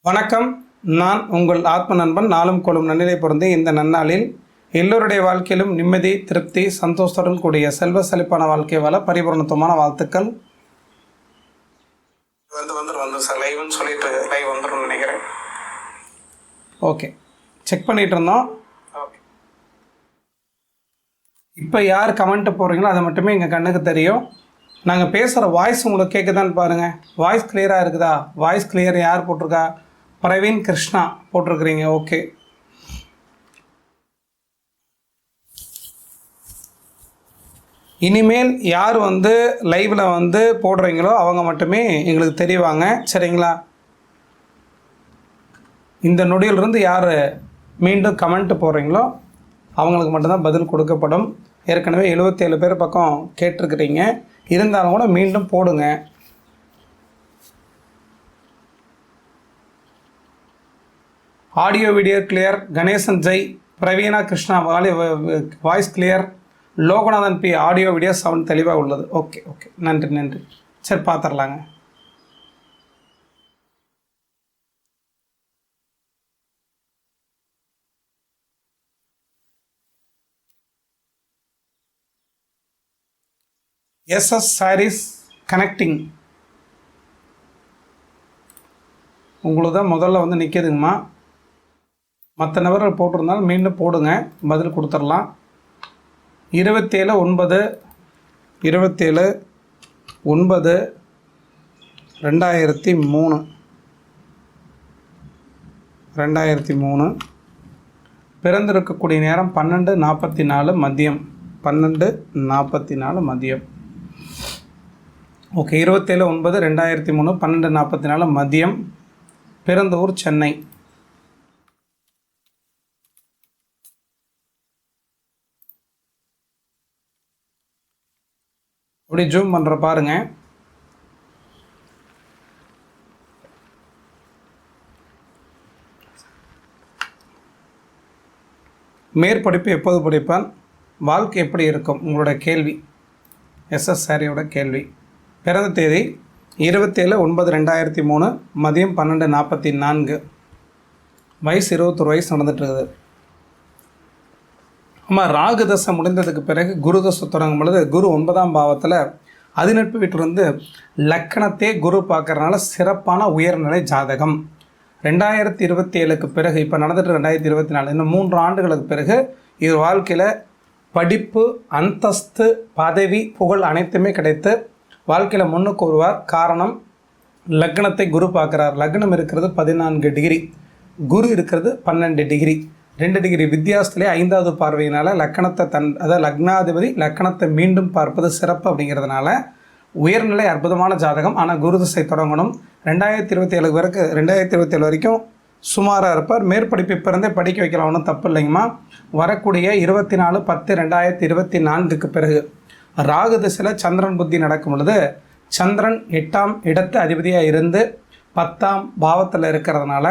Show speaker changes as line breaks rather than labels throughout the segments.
வணக்கம். நான் உங்கள் ஆத்ம நண்பன். நாளும் கொள்ளும் நன்னிலை பொருந்தி இந்த நன்னாளில் எல்லோருடைய வாழ்க்கையிலும் நிம்மதி, திருப்தி, சந்தோஷத்துடன் கூடிய செல்வ செழிப்பான வாழ்க்கை வாழ பரிபூர்ணத்துவமான வாழ்த்துக்கள். வந்து சார் லைவ்னு சொல்லிட்டு லைவ் வந்துடும் நினைக்கிறேன். ஓகே, செக் பண்ணிகிட்டு இருந்தோம். ஓகே, இப்போ யார் கமெண்ட்டு போடுறீங்களோ அதை மட்டுமே எங்கள் கண்ணுக்கு தெரியும். நாங்கள் பேசுகிற வாய்ஸ் உங்களுக்கு கேட்குதான்னு பாருங்கள். வாய்ஸ் கிளியராக இருக்குதா? வாய்ஸ் கிளியர் யார் போட்டிருக்கா? பிரவீன் கிருஷ்ணா போட்டிருக்கிறீங்க. ஓகே, இனிமேல் யார் லைவில் போடுறீங்களோ அவங்க மட்டுமே எங்களுக்கு தெரியவாங்க, சரிங்களா? இந்த நொடியிலிருந்து யார் மீண்டும் கமெண்ட் போடுறீங்களோ அவங்களுக்கு மட்டும்தான் பதில் கொடுக்கப்படும். ஏற்கனவே 77 பேர் பக்கம் கேட்டிருக்கிறீங்க, இருந்தாலும் கூட மீண்டும் போடுங்க. Audio video clear. Ganesan Jai, Praveena Krishna voice clear. Loganathan B audio video sound தெளிவாக உள்ளது. ஓகே ஓகே, நன்றி நன்றி. சரி, பார்த்துடலாங்க. எஸ்எஸ் சாரீஸ் கனெக்டிங் உங்களுக்கு தான் முதல்ல நிற்கிதுங்கம்மா. மற்ற நபர்கள் போட்டிருந்தாலும் மீண்டும் போடுங்க, பதில் கொடுத்துடலாம். 27/9/2003 பிறந்திருக்கக்கூடிய நேரம் 12:44 மதியம். 12:44 மதியம். ஓகே, 27/9/2003 12:44 மதியம். பிறந்த ஊர் சென்னை. அப்படி ஜூம் பண்ணுற பாருங்க. மேற்படிப்பு எப்போது படிப்பான்? வாழ்க்கை எப்படி இருக்கும்? உங்களோட கேள்வி, எஸ்எஸ் சாரியோட கேள்வி. பிறந்த தேதி 27/9/2003 மதியம் 12:44. வயசு 21 வயசு நடந்துட்டுருக்குது. ஆமாம், ராகு தசை முடிந்ததுக்கு பிறகு குரு தசை தொடங்கும் பொழுது குரு 9ஆம் பாவத்தில் அதிநட்பு வீட்டிலிருந்து லக்கணத்தே குரு பார்க்கறதுனால சிறப்பான உயர்நிலை ஜாதகம். 2027க்கு பிறகு, இப்போ நடந்துட்டு 2024, இன்னும் 3 ஆண்டுகளுக்கு பிறகு இது வாழ்க்கையில் படிப்பு, அந்தஸ்து, பதவி, புகழ் அனைத்துமே கிடைத்து வாழ்க்கையில் முன்னுக்கு வருவார். காரணம், லக்னத்தை குரு பார்க்குறார். லக்னம் இருக்கிறது 14 டிகிரி, குரு இருக்கிறது 12 டிகிரி. 2 டிகிரி வித்தியாசத்திலே 5வது பார்வையினால் லக்கணத்தை அதாவது லக்னாதிபதி லக்கணத்தை மீண்டும் பார்ப்பது சிறப்பு. அப்படிங்கிறதுனால உயர்நிலை அற்புதமான ஜாதகம். ஆனால் குரு திசை தொடங்கணும். 2027 வரைக்கும் சுமாராக இருப்பார். மேற்படிப்பு பிறந்தே படிக்க வைக்கலாம், ஒன்றும் தப்பு இல்லைங்கம்மா. வரக்கூடிய 24/10/2024க்கு பிறகு ராகு திசையில் சந்திரன் புத்தி நடக்கும் பொழுது சந்திரன் 8ஆம் இடத்து அதிபதியாக இருந்து 10ஆம் பாவத்தில் இருக்கிறதுனால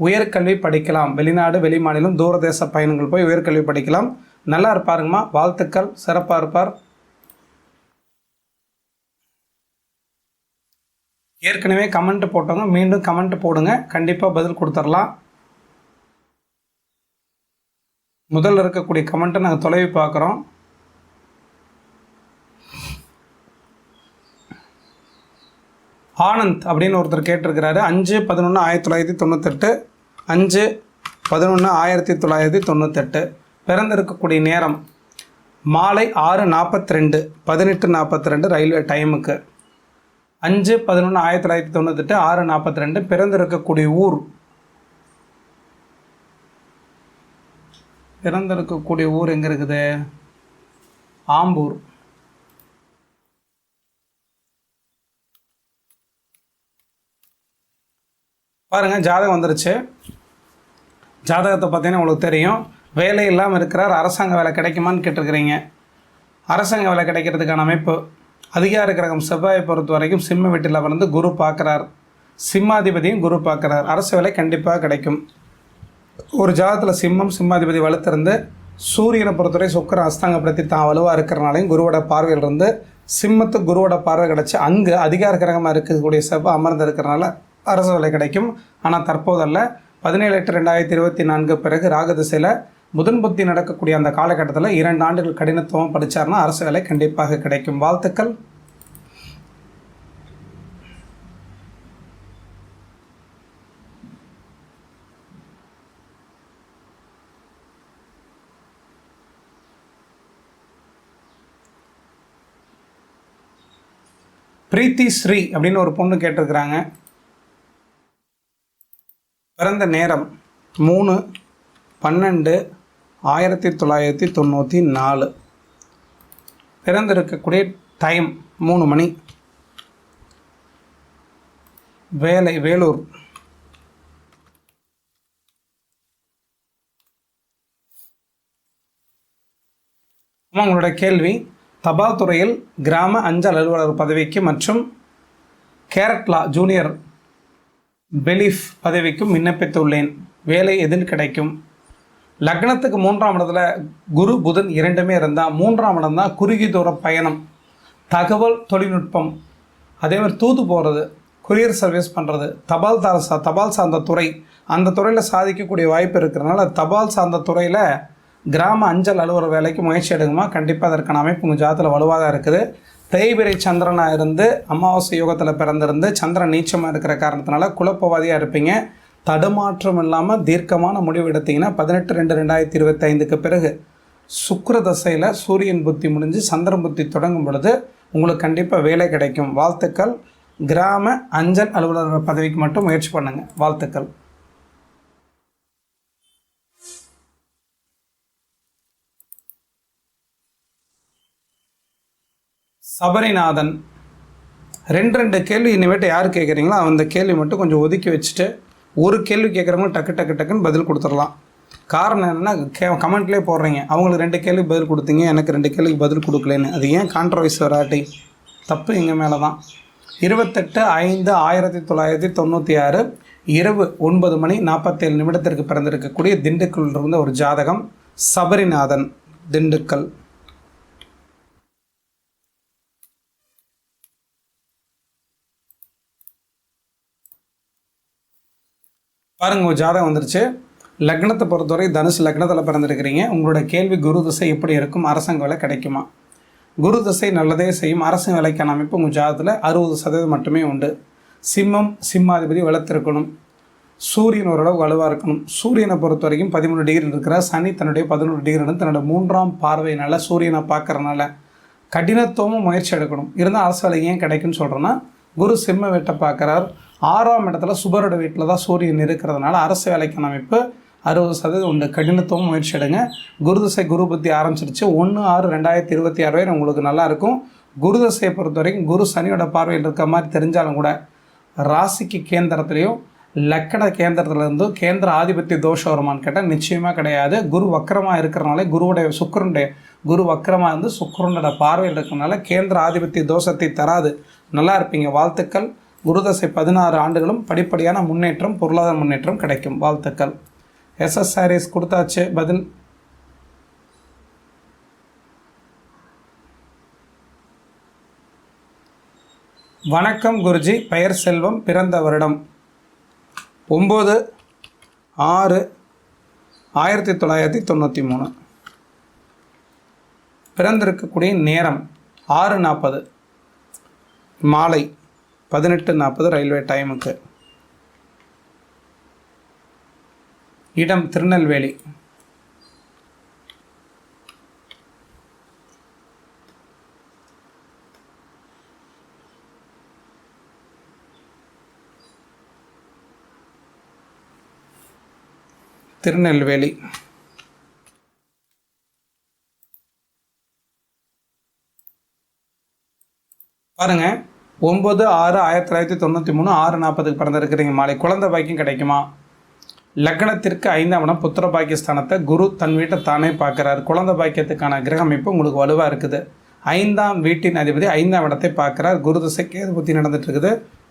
உயர்கல்வி படிக்கலாம். வெளிநாடு, வெளிமாநிலம், தூரதேச பயணங்கள் போய் உயர்கல்வி படிக்கலாம். நல்லா இருப்பாருங்கம்மா. வாழ்த்துக்கள், சிறப்பாக இருப்பார். ஏற்கனவே கமெண்ட் போட்டவங்க மீண்டும் கமெண்ட் போடுங்க, கண்டிப்பாக பதில் கொடுத்துடலாம். முதல்ல இருக்கக்கூடிய கமெண்ட்டை நாங்கள் தொலைவி பார்க்குறோம். ஆனந்த் அப்படின்னு ஒருத்தர் கேட்டிருக்கிறாரு. 5/11/1998, 5/11/1998. பிறந்திருக்கக்கூடிய நேரம் மாலை 6:42, 18:42 ரயில்வே டைமுக்கு. 5/11/1998, 6:42. பிறந்திருக்கக்கூடிய ஊர் எங்கே இருக்குது? ஆம்பூர். பாருங்கள், ஜாதகம் வந்துருச்சு. ஜாதகத்தை பார்த்தீங்கன்னா உங்களுக்கு தெரியும். வேலை இல்லாமல் இருக்கிறார். அரசாங்க வேலை கிடைக்குமான்னு கேட்டிருக்கிறீங்க. அரசாங்க வேலை கிடைக்கிறதுக்கான அமைப்பு. அதிகார கிரகம் செவ்வாயை பொறுத்த வரைக்கும் சிம்ம வீட்டில் குரு பார்க்குறார். சிம்மாதிபதியும் குரு பார்க்குறார். அரசு வேலை கண்டிப்பாக கிடைக்கும். ஒரு ஜாதகத்தில் சிம்மாதிபதி வலுத்திருந்து சூரியனை பொறுத்தவரை சுக்கிரன் அஸ்தாங்கப்படுத்தி தான் வலுவாக இருக்கிறனாலையும் குருவோட பார்வையிலிருந்து சிம்மத்துக்கு குருவோட பார்வை கிடச்சி அங்கு அதிகார கிரகமாக இருக்கக்கூடிய செவ்வாய் அமர்ந்து இருக்கிறனால அரசு வேலை கிடைக்கும். ஆனால் தற்போதல்ல. 17/8/2024 பிறகு ராகு திசையில் புதன் புத்தி நடக்கக்கூடிய அந்த காலகட்டத்தில் 2 ஆண்டுகள் கடினத்துவம் படித்தார்னா அரசு வேலை கண்டிப்பாக கிடைக்கும். வாழ்த்துக்கள். பிரீத்தி ஸ்ரீ அப்படின்னு ஒரு பொண்ணு கேட்டிருக்கிறாங்க. பிறந்த நேரம் 3/12/1994. பிறந்திருக்கக்கூடிய டைம் 3 மணி. வேலை வேலூர். உங்களோட கேள்வி, தபால் துறையில் கிராம அஞ்சல் அலுவலர் பதவிக்கு மற்றும் கேரட்லா ஜூனியர் பெலீஃப் பதவிக்கும் விண்ணப்பித்துள்ளேன். வேலை எதில் கிடைக்கும்? லக்னத்துக்கு 3ஆம் இடத்துல குரு புதன் 2மே இருந்தால் 3ஆம் இடம் தான் குறுகிய தூர பயணம், தகவல் தொழில்நுட்பம், அதே மாதிரி தூது போகிறது, கொரியர் சர்வீஸ் பண்ணுறது, தபால் சார்ந்த துறை, அந்த துறையில் சாதிக்கக்கூடிய வாய்ப்பு இருக்கிறதுனால தபால் சார்ந்த துறையில் கிராம அஞ்சல் அலுவலர் வேலைக்கு முயற்சி எடுக்குமா? கண்டிப்பாக அதற்கான அமைப்பு உங்கள் ஜாதத்தில் வலுவாக தான் இருக்குது. தேய்பிரை சந்திரனாக இருந்து அமாவாசை யோகத்தில் பிறந்திருந்து சந்திரன் நீச்சமாக இருக்கிற காரணத்தினால குழப்பவாதியாக இருப்பீங்க. தடுமாற்றம் இல்லாமல் தீர்க்கமான முடிவு எடுத்தீங்கன்னா 18/2/2025 பிறகு சுக்கிர தசையில் சூரியன் புத்தி முடிஞ்சு சந்திரன் புத்தி தொடங்கும் பொழுது உங்களுக்கு கண்டிப்பாக வேலை கிடைக்கும். வாழ்த்துக்கள். கிராம அஞ்சல் அலுவலர் பதவிக்கு மட்டும் முயற்சி பண்ணுங்கள். வாழ்த்துக்கள். சபரிநாதன். 2 கேள்வி இனிமேட்டு யார் கேட்குறீங்களோ அந்த கேள்வி மட்டும் கொஞ்சம் ஒதுக்கி வச்சுட்டு ஒரு கேள்வி கேட்குறவங்க டக்குன்னு பதில் கொடுத்துடலாம். காரணம் என்னென்னா கமெண்ட்லேயே போடுறீங்க, அவங்களுக்கு 2 கேள்வி பதில் கொடுத்தீங்க, எனக்கு 2 கேள்விக்கு பதில் கொடுக்கலன்னு. அது ஏன் கான்ட்ரவர்சி வராட்டி? தப்பு எங்கள் மேலே தான். 28/5/1996 இரவு 9:47 பிறந்திருக்கக்கூடிய திண்டுக்கல் இருந்த ஒரு ஜாதகம். சபரிநாதன், திண்டுக்கல். பாருங்கள், ஒரு ஜாதகம் வந்துருச்சு. லக்னத்தை பொறுத்தவரை தனுசு லக்னத்தில் பிறந்திருக்கிறீங்க. உங்களோட கேள்வி, குரு திசை எப்படி இருக்கும்? அரசாங்க வேலை கிடைக்குமா? குரு திசை நல்லதே செய்யும். அரசு வேலைக்கான அமைப்பு உங்கள் ஜாதகத்தில் 60% மட்டுமே உண்டு. சிம்மம், சிம்மாதிபதி வளர்த்திருக்கணும். சூரியன் ஓரளவு வலுவாக இருக்கணும். சூரியனை பொறுத்த வரைக்கும் 13 டிகிரி இருக்கிறார். சனி தன்னுடைய 11 டிகிரி தன்னோட 3ஆம் பார்வையினால் சூரியனை பார்க்கறனால கடினத்துவமும் முயற்சி எடுக்கணும். இருந்தால் அரசு வேலை ஏன் கிடைக்குன்னு சொல்கிறேன்னா, குரு சிம்ம வீட்டை பார்க்குறார். 6ஆம் இடத்துல சுபரோட வீட்டில் தான் சூரியன் இருக்கிறதுனால அரசு வேலைக்கான அமைப்பு 60% உண்டு. கடினத்துவம் முயற்சி எடுங்க. குரு திசை குரு புத்தி ஆரம்பிச்சிருச்சு. 1/6/2026 வரை உங்களுக்கு நல்லாயிருக்கும். குரு திசையை பொறுத்த வரைக்கும் குரு சனியோட பார்வையில் இருக்க மாதிரி தெரிஞ்சாலும் கூட ராசிக்கு கேந்திரத்துலேயும் லக்கண கேந்திரத்துலேருந்து கேந்திர ஆதிபத்திய தோஷம் வருமானு கேட்டால் நிச்சயமாக கிடையாது. குரு வக்கரமாக இருக்கிறனால குரு வக்கரமாக இருந்து சுக்கிரனோட பார்வையில் இருக்கிறனால கேந்திர ஆதிபத்திய தோஷத்தை தராது. நல்லா இருப்பீங்க. வாழ்த்துக்கள். குருதசை 16 ஆண்டுகளும் படிப்படியான முன்னேற்றம், பொருளாதார முன்னேற்றம் கிடைக்கும். வாழ்த்துக்கள். எஸ்எஸ் சாரீஸ் கொடுத்தாச்சு. பதில் வணக்கம் குருஜி, பெயர் செல்வம், பிறந்த வருடம் 9/6/1993. பிறந்திருக்கக்கூடிய நேரம் 6:40 மாலை 18:40 ரயில்வே டைமுக்கு. இடம் திருநெல்வேலி. திருநெல்வேலி. பாருங்க, 9/6/1993 6:40 பிறந்திருக்கிறீங்க. மாலை குழந்தை பாக்கியம் கிடைக்குமா? லக்னத்திற்கு 5ஆம் இடம் புத்திர பாக்கியஸ்தானத்தை குரு தன் வீட்டை தானே பார்க்குறாரு. குழந்தை பாக்கியத்துக்கான கிரக அமைப்பு உங்களுக்கு வலுவாக இருக்குது. 5ஆம் வீட்டின் அதிபதி 5ஆம் இடத்தை பார்க்குறார். குரு திசை கேது புத்தி நடந்துட்டு இருக்குது.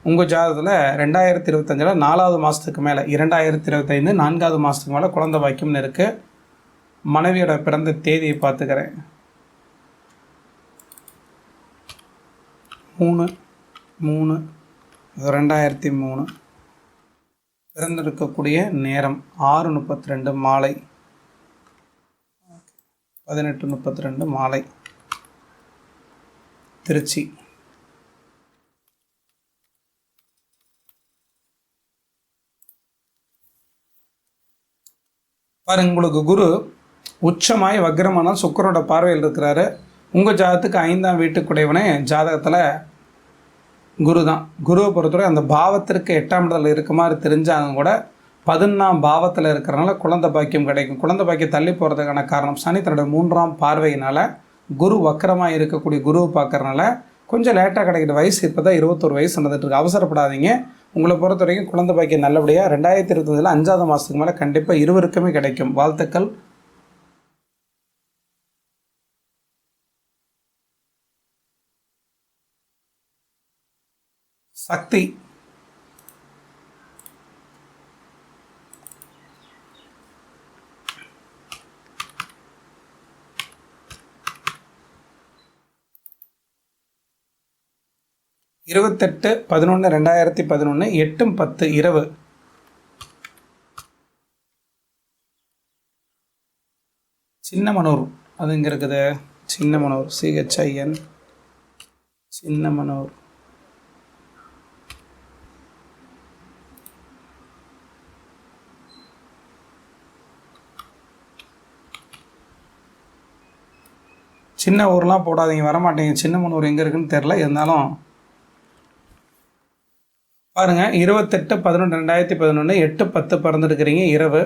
உங்கள் ஜாதகத்தில் 2025 4வது மாதத்துக்கு மேலே 2025 4வது மாதத்துக்கு மேலே குழந்தை பாக்கியம்னு இருக்குது. மனைவியோட பிறந்த தேதியை பார்த்துக்கிறேன். 3/3/2003. பிறந்திருக்கக்கூடிய நேரம் 6:32 மாலை, 18:32 மாலை, திருச்சி. பாருங்க, உங்களுக்கு குரு உச்சமாய் வக்ரமான சுக்கிரனோட பார்வையில் இருக்கிறாரு. உங்கள் ஜாதகத்துக்கு 5ஆம் வீட்டுக்குடையவனே ஜாதகத்தில் குரு தான். குருவை பொறுத்தவரை அந்த பாவத்திற்கு 8ஆம் இடத்துல இருக்க மாதிரி தெரிஞ்சாங்க கூட 11ஆம் பாவத்தில் இருக்கிறனால குழந்தை பாக்கியம் கிடைக்கும். குழந்தை பாக்கியம் தள்ளி போகிறதுக்கான காரணம் சனி தன்னோட 3ஆம் பார்வையினால் குரு வக்கரமாக இருக்கக்கூடிய குருவை பார்க்கறனால கொஞ்சம் லேட்டாக கிடைக்கிற வயசு. இப்போ தான் 21 வயசு நடந்துட்டுருக்கு. அவசரப்படாதீங்க. உங்களை பொறுத்த வரைக்கும் குழந்தை பாக்கியம் நல்லபடியாக 2025 5ஆவது மாதத்துக்கு மேலே கண்டிப்பாக இருவருக்குமே கிடைக்கும். வாழ்த்துக்கள். சக்தி. இருபத்தெட்டு 11/2011 8:10 இரவு. சின்னமனூர், அது இங்கே இருக்குது. சின்னமனூர், CHIN, சின்னமனூர். சின்ன ஊர்லாம் போடாதீங்க, வரமாட்டேங்க. சின்னமனூர் எங்கே இருக்குன்னு தெரில, இருந்தாலும் பாருங்கள். 28/11/2011 8:10 பிறந்திருக்கிறீங்க இரவு.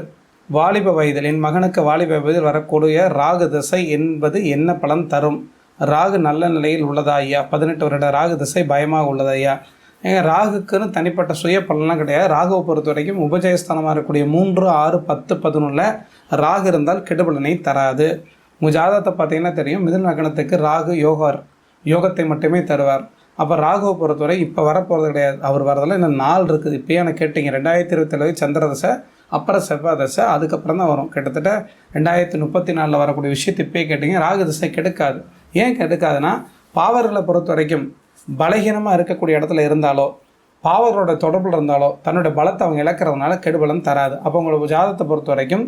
வாலிப வயதில் என் மகனுக்கு வாலிப வயதில் வரக்கூடிய ராகு திசை என்பது என்ன பலன் தரும்? ராகு நல்ல நிலையில் உள்ளதா ஐயா? 18 வருட ராகு திசை பயமாக உள்ளதா ஐயா? ஏங்க, ராகுக்குன்னு தனிப்பட்ட சுய பலன்லாம் கிடையாது. ராகுவை பொறுத்த வரைக்கும் உபஜயஸ்தானமாக இருக்கக்கூடிய 3, 6, 10, 11 ராகு இருந்தால் கெடுபலனை தராது. உங்கள் ஜாதகத்தை பார்த்தீங்கன்னா தெரியும். மிதுன லக்னத்துக்கு ராகு யோகத்தை மட்டுமே தருவார். அப்போ ராகுவை பொறுத்தவரை இப்போ வரப்போகிறது கிடையாது. அவர் வரதெல்லாம் இன்னும் 4 இருக்குது. இப்போயே எனக்கு கேட்டிங்க. 2027 சந்திர தசை, அப்புறம் செவ்வாய் தசை, அதுக்கப்புறம் தான் வரும். கிட்டத்தட்ட 2034 வரக்கூடிய விஷயத்தை இப்போயே கேட்டிங்க. ராகு திசை கெடுக்காது. ஏன் கெடுக்காதுன்னா, பாவர்களை பொறுத்த வரைக்கும் பலகீனமாக இருக்கக்கூடிய இடத்துல இருந்தாலோ, பாவர்களோட தொடர்பில் இருந்தாலோ, தன்னுடைய பலத்தை அவங்க இழக்கிறதுனால கெடுபலன் தராது. அப்போ உங்களோட ஜாதகத்தை பொறுத்த வரைக்கும்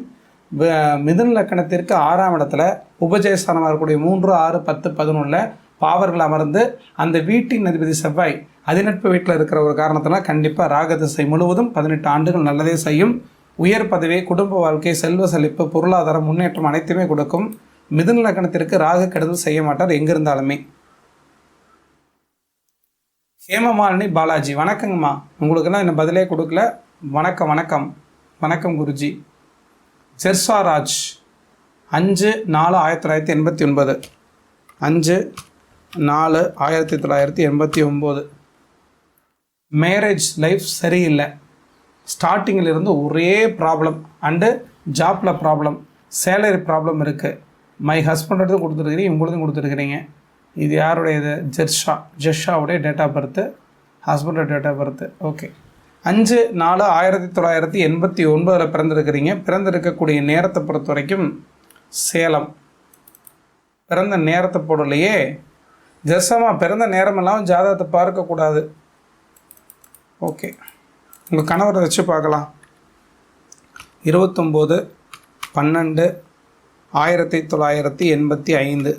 மிதுன லக்கணத்திற்கு 6ஆம் இடத்துல உபஜயஸ்தானமாக இருக்கக்கூடிய 3, 6, 10, 11 பாவர்கள் அமர்ந்து அந்த வீட்டின் அதிபதி செவ்வாய் அதிநட்பு வீட்டில் இருக்கிற ஒரு காரணத்தினால் கண்டிப்பாக ராகதிசை முழுவதும் 18 ஆண்டுகள் நல்லதே செய்யும். உயர் பதவி, குடும்ப வாழ்க்கை, செல்வ செழிப்பு, பொருளாதாரம் முன்னேற்றம் அனைத்துமே கொடுக்கும். மிதுன லக்கணத்திற்கு ராகு கெடுதல் செய்ய மாட்டார் எங்கிருந்தாலுமே. ஹேமமாலினி பாலாஜி, வணக்கங்கம்மா. உங்களுக்கெல்லாம் இன்னும் பதிலே கொடுக்கல. வணக்கம் வணக்கம் வணக்கம் குருஜி. ஜெர்சாராஜ், 5/4/1989, 5/4/1989. மேரேஜ் லைஃப் சரியில்லை. ஸ்டார்டிங்கில் இருந்து ஒரே ப்ராப்ளம் அண்டு ஜாப்பில் ப்ராப்ளம், சேலரி ப்ராப்ளம் இருக்குது. மை ஹஸ்பண்டோடதும் கொடுத்துருக்கிறீங்க, உங்களதும் கொடுத்துருக்கிறீங்க. இது யாருடையது? ஜெர்ஷாவுடைய டேட் ஆஃப் பர்த்து, ஹஸ்பண்டோட டேட் ஆஃப் பர்த்து. ஓகே. 5/4/1989 பிறந்திருக்கிறீங்க. பிறந்திருக்கக்கூடிய நேரத்தை பொறுத்த வரைக்கும் சேலம். பிறந்த நேரத்தை போடலையே. ஜெர்ஷாமா, பிறந்த நேரமெல்லாம் ஜாதகத்தை பார்க்கக்கூடாது. ஓகே, உங்கள் கணவரை வச்சு பார்க்கலாம். 29/12/1985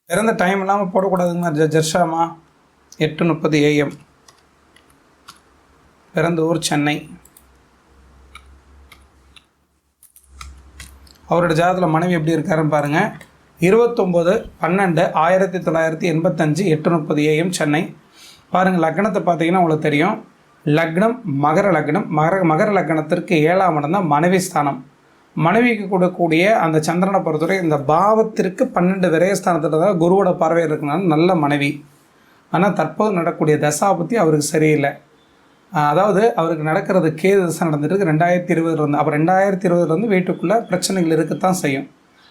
பிறந்த டைம் இல்லாமல் போடக்கூடாதுங்க ஜெர்ஷாமா. 8:30 AM. பிறந்த ஊர் சென்னை. அவரோட ஜாதகத்தில் மனைவி எப்படி இருக்காருன்னு பாருங்கள். 29/12/1985 8:30 AM சென்னை. பாருங்கள், லக்னத்தை பார்த்தீங்கன்னா உங்களுக்கு தெரியும். லக்னம் மகர லக்னம். மகர லக்னத்திற்கு 7ஆம் இடம் தான் மனைவி ஸ்தானம். மனைவிக்கு கொடுக்கக்கூடிய அந்த சந்திரனை பொறுத்தவரை இந்த பாவத்திற்கு 12 விரயஸ்தானத்தில் தான் குருவோட பார்வை இருக்கனால நல்ல மனைவி. ஆனால் தற்போது நடக்கக்கூடிய தசாபத்தி அவருக்கு சரியில்லை. அதாவது அவருக்கு நடக்கிறது கேது தசை நடந்துட்டு 2020 அப்போ 2020 வீட்டுக்குள்ளே பிரச்சனைகள் இருக்கத்தான் செய்யும்.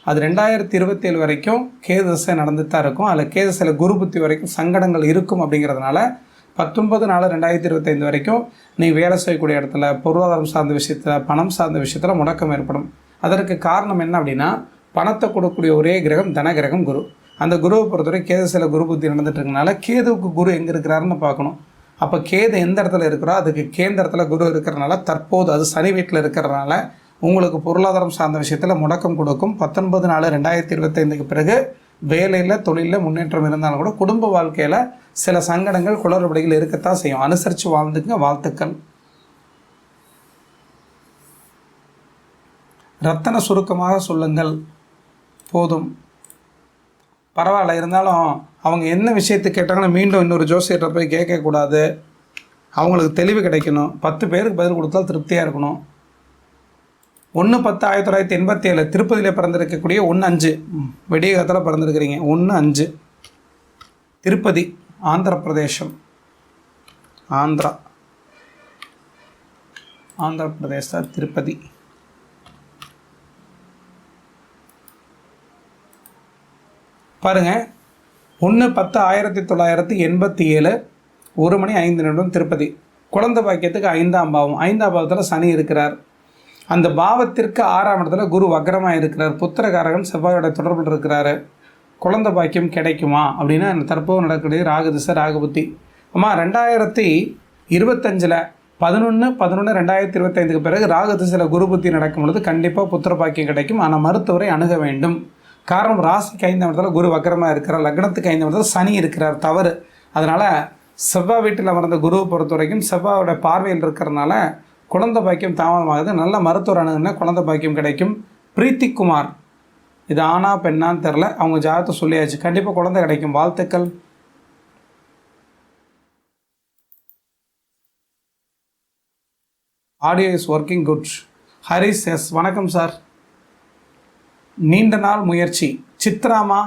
அது 2027 வரைக்கும் கேது தசை நடந்துட்டு தான் இருக்கும். அதில் கேது தசையில் குரு புத்தி வரைக்கும் சங்கடங்கள் இருக்கும். அப்படிங்கிறதுனால 19/4/2025 வரைக்கும் நீ வேலை செய்யக்கூடிய இடத்துல, பொருளாதாரம் சார்ந்த விஷயத்தில், பணம் சார்ந்த விஷயத்தில் முடக்கம் ஏற்படும். அதற்கு காரணம் என்ன அப்படின்னா, பணத்தை கொடுக்கக்கூடிய ஒரே கிரகம் தன கிரகம் குரு. அந்த குருவை பொறுத்தவரை கேது தசையில் குரு புத்தி நடந்துட்டு இருக்கனால கேதுவுக்கு குரு எங்கே இருக்கிறாருன்னு பார்க்கணும். அப்போ கேது எந்த இடத்துல இருக்கிறோ அதுக்கு கேந்திரத்தில் குரு இருக்கிறனால தற்போது அது சனி வீட்டில் இருக்கிறனால உங்களுக்கு பொருளாதாரம் சார்ந்த விஷயத்தில் முடக்கம் கொடுக்கும். 19/4/2025 பிறகு வேலையில் தொழிலில் முன்னேற்றம் இருந்தாலும் கூட குடும்ப வாழ்க்கையில் சில சங்கடங்கள் குளறுபடிகள் இருக்கத்தான் செய்யும். அனுசரித்து வாழ்ந்துங்க. வாழ்த்துக்கள். ரத்தன சுருக்கமாக சொல்லுங்கள். போதும், பரவாயில்ல. இருந்தாலும் அவங்க என்ன விஷயத்தை கேட்டாங்கன்னா மீண்டும் இன்னொரு ஜோசியர்கிட்ட போய் கேட்கக்கூடாது. அவங்களுக்கு தெளிவு கிடைக்கணும். 10 பேருக்கு பதில் கொடுத்தால் திருப்தியாக இருக்கணும். 1/10/1987 திருப்பதியில் பிறந்திருக்கக்கூடிய 1/5 விடிய காலத்தில் பிறந்திருக்கிறீங்க. 1/5 திருப்பதி, ஆந்திர பிரதேசம். ஆந்திர பிரதேச திருப்பதி. பாருங்கள், 1/10/1987 1:05 திருப்பதி. குழந்தை பாக்கியத்துக்கு 5ஆம் பாவம். 5ஆம் பாவத்தில் சனி இருக்கிறார். அந்த பாவத்திற்கு 6ஆம் இடத்துல குரு வக்ரமாக இருக்கிறார். புத்திரகாரகன் செவ்வாயோட தொடர்பில் இருக்கிறாரு. குழந்தை பாக்கியம் கிடைக்குமா அப்படின்னா தற்போது நடக்கக்கூடிய ராகு திசை, ராகு புத்தி. அம்மா 2025 11/11/2025 பிறகு ராகு திசையில் குரு புத்தி நடக்கும் பொழுது கண்டிப்பாக புத்திர பாக்கியம் கிடைக்கும். ஆனால் மருத்துவரை அணுக வேண்டும். காரணம், ராசிக்கு 5ஆம் இடத்துல குரு வக்ரமாக இருக்கிறார். லக்னத்துக்கு 5ஆம் இடத்துல சனி இருக்கிறார். தவறு. அதனால் செவ்வாய் வீட்டில் அமர்ந்த குருவை பொறுத்த வரைக்கும் செவ்வாயோட பார்வையில் இருக்கிறதுனால குழந்தை பாக்கியம் தாமதமாகுது. நல்ல மருத்துவர் அணுகுன்னா குழந்தை பாக்கியம் கிடைக்கும். பிரீத்தி குமார், இது ஆனா பெண்ணான்னு தெரில, அவங்க ஜாதகத்தை சொல்லியாச்சு. கண்டிப்பாக குழந்தை கிடைக்கும். வாழ்த்துக்கள். Audio is working good. Haris S, வணக்கம் சார். நீண்ட நாள் முயற்சி. சித்ராமா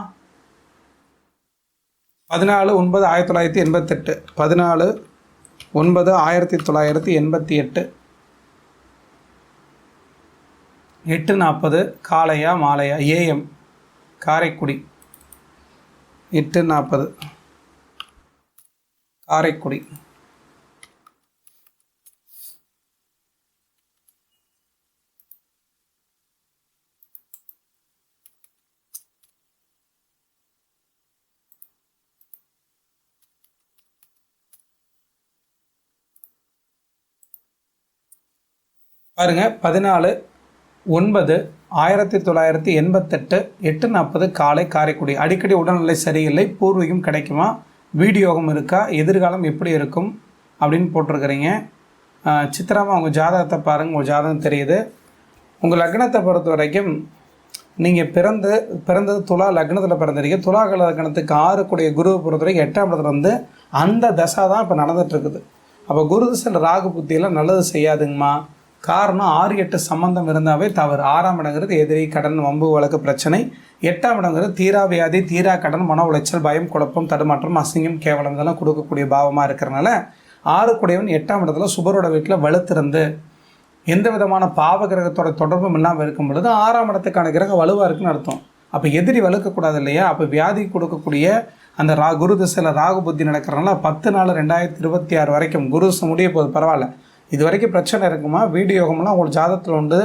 14/9/1988 14/9/1988 8:40 காலையா மாலையா? AM காரைக்குடி. 8:40 காரைக்குடி. பாருங்கள், 14/9/1988 8:40 காலை காரைக்குடி. அடிக்கடி உடல்நிலை சரியில்லை, பூர்வீகம் கிடைக்குமா, வீடியோகம் இருக்கா, எதிர்காலம் எப்படி இருக்கும் அப்படின்னு போட்டிருக்கிறீங்க. சித்திரமாக உங்கள் ஜாதகத்தை பாருங்கள். உங்கள் ஜாதகம் தெரியுது. உங்கள் லக்னத்தை பொறுத்த வரைக்கும் நீங்கள் பிறந்தது துலா லக்னத்தில் பிறந்திருக்கீங்க. துலா லக்னத்துக்கு 6 கூடிய குருவை பொறுத்த வரைக்கும் 8ஆம் இடத்துல வந்து அந்த தசை தான் இப்போ நடந்துகிட்ருக்குது. அப்போ குரு திசையில் ராகு புத்தியெல்லாம் நல்லது செய்யாதுங்கம்மா. காரணம், 6-8 சம்பந்தம் இருந்தாவே தவறு. 6ஆம் இடங்கிறது எதிரி, கடன், வம்பு, வழக்கு, பிரச்சனை. 8ஆம் இடங்கிறது தீரா வியாதி, தீரா கடன், மன உளைச்சல், பயம், குழப்பம், தடுமாற்றம், அசிங்கம், கேவலம் இதெல்லாம் கொடுக்கக்கூடிய பாவமாக இருக்கிறனால 6 கூடியவன் 8ஆம் இடத்துல சுபரோட வீட்டில் வலுத்திருந்து எந்த விதமான பாவ கிரகத்தோட தொடர்பும் இல்லாமல் இருக்கும் பொழுது 6ஆம் இடத்துக்கான கிரகம் வலுவாக இருக்குன்னு அர்த்தம். அப்போ எதிரி வலுக்கக்கூடாது இல்லையா? அப்போ வியாதி கொடுக்கக்கூடிய அந்த குரு திசையில் ராகு புத்தி நடக்கிறனால 10/4/2026 வரைக்கும் குரு முடிய போகுது. பரவாயில்ல, இது வரைக்கும் பிரச்சனை இருக்குமா? வீடியோகம்லாம் உங்களுக்கு ஜாதகத்தில் உண்டு.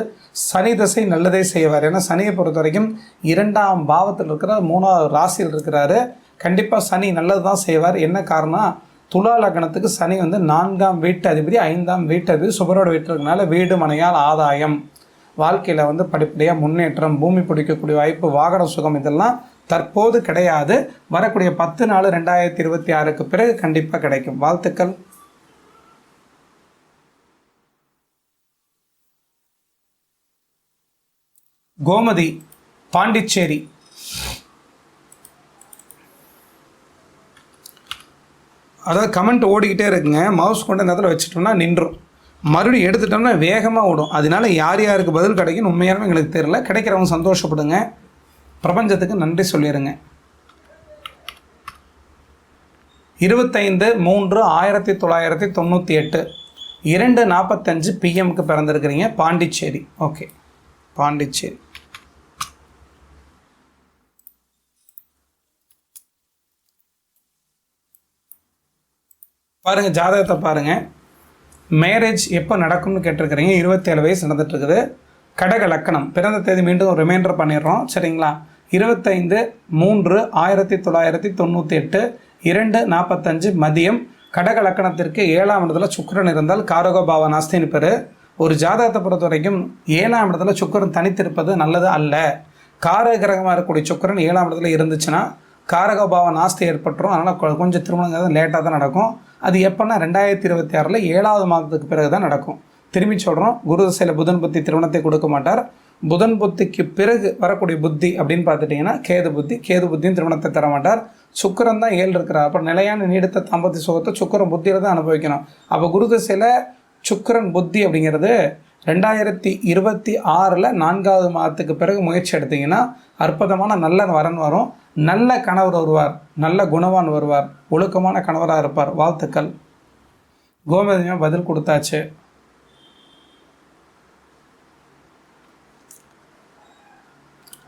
சனி தசை நல்லதே செய்வார். ஏன்னா சனியை பொறுத்த வரைக்கும் 2ஆம் பாவத்தில் இருக்கிற 3ஆவது ராசியில் இருக்கிறாரு. கண்டிப்பாக சனி நல்லது தான் செய்வார். என்ன காரணம்? துலா லக்னத்துக்கு சனி வந்து 4ஆம் வீட்டு அதிபதி, 5ஆம் வீட்டு அதிபதி, சுபரோட வீட்டில் இருக்கனால வீடு மனையால் ஆதாயம், வாழ்க்கையில் வந்து படிப்படியாக முன்னேற்றம், பூமி பிடிக்கக்கூடிய வாய்ப்பு, வாகன சுகம் இதெல்லாம் தற்போது கிடையாது. வரக்கூடிய 10/4/2026 பிறகு கண்டிப்பாக கிடைக்கும். வாழ்த்துக்கள். கோமதி, பாண்டிச்சேரி. அதாவது கமெண்ட் ஓடிக்கிட்டே இருக்குங்க. மவுஸ் கொண்டு நேரத்தில் வச்சுட்டோம்னா நின்றும், மறுபடியும் எடுத்துட்டோம்னா வேகமாக ஓடும். அதனால யார் யாருக்கு பதில் கிடைக்குன்னு உண்மையாலுமே எங்களுக்கு தெரியல. கிடைக்கிறவங்க சந்தோஷப்படுங்க, பிரபஞ்சத்துக்கு நன்றி சொல்லிடுங்க. 25/3/1998 2:45 PM பிறந்திருக்கிறீங்க. பாண்டிச்சேரி. ஓகே, பாண்டிச்சேரி. பாருங்கள், ஜாதகத்தை பாருங்கள். மேரேஜ் எப்போ நடக்கும்னு கேட்டிருக்கிறீங்க. 27 வயசு நடந்துகிட்ருக்குது. கடக லக்கணம். பிறந்த தேதி மீண்டும் ரிமைண்டர் பண்ணிடுறோம், சரிங்களா? 25/3/1998 2:45 மதியம் கடக லக்கணத்திற்கு 7ஆம் இடத்துல சுக்கிரன் இருந்தால் காரகோபாவ நாஸ்தின்னு பேர். ஒரு ஜாதகத்தை பொறுத்த வரைக்கும் 7ஆம் இடத்துல சுக்கிரன் தனித்திருப்பது நல்லது அல்ல. காரக கிரகமாக இருக்கக்கூடிய சுக்கிரன் 7ஆம் இடத்துல இருந்துச்சுன்னா காரகோபாவ நாஸ்தி ஏற்பட்டுரும். அதனால் கொஞ்சம் திருமணங்கிறது லேட்டாக தான் நடக்கும். அது எப்போன்னா 2026 7ஆவது மாதத்துக்கு பிறகு தான் நடக்கும். திரும்பி சொல்கிறோம், குரு திசையில் புதன் புத்தி திருமணத்தை கொடுக்க மாட்டார். புதன் புத்திக்கு பிறகு வரக்கூடிய புத்தி அப்படின்னு பார்த்துட்டிங்கன்னா கேது புத்தியும் திருமணத்தை தர மாட்டார். சுக்கிரன் தான் 7 இருக்கிறார். அப்போ நிலையான நீடித்த தாம்பத்திய சுகத்தை சுக்கிரன் புத்தியில் தான் அனுபவிக்கணும். அப்போ குரு திசையில் சுக்கிரன் புத்தி அப்படிங்கிறது 2026 4ஆவது மாதத்துக்கு பிறகு முயற்சி எடுத்திங்கன்னா அற்புதமான நல்ல வரன் வரும். நல்ல கணவர் வருவார், நல்ல குணவான் வருவார், ஒழுக்கமான கணவராக இருப்பார். வாழ்த்துக்கள். கோமதியமாக பதில் கொடுத்தாச்சு.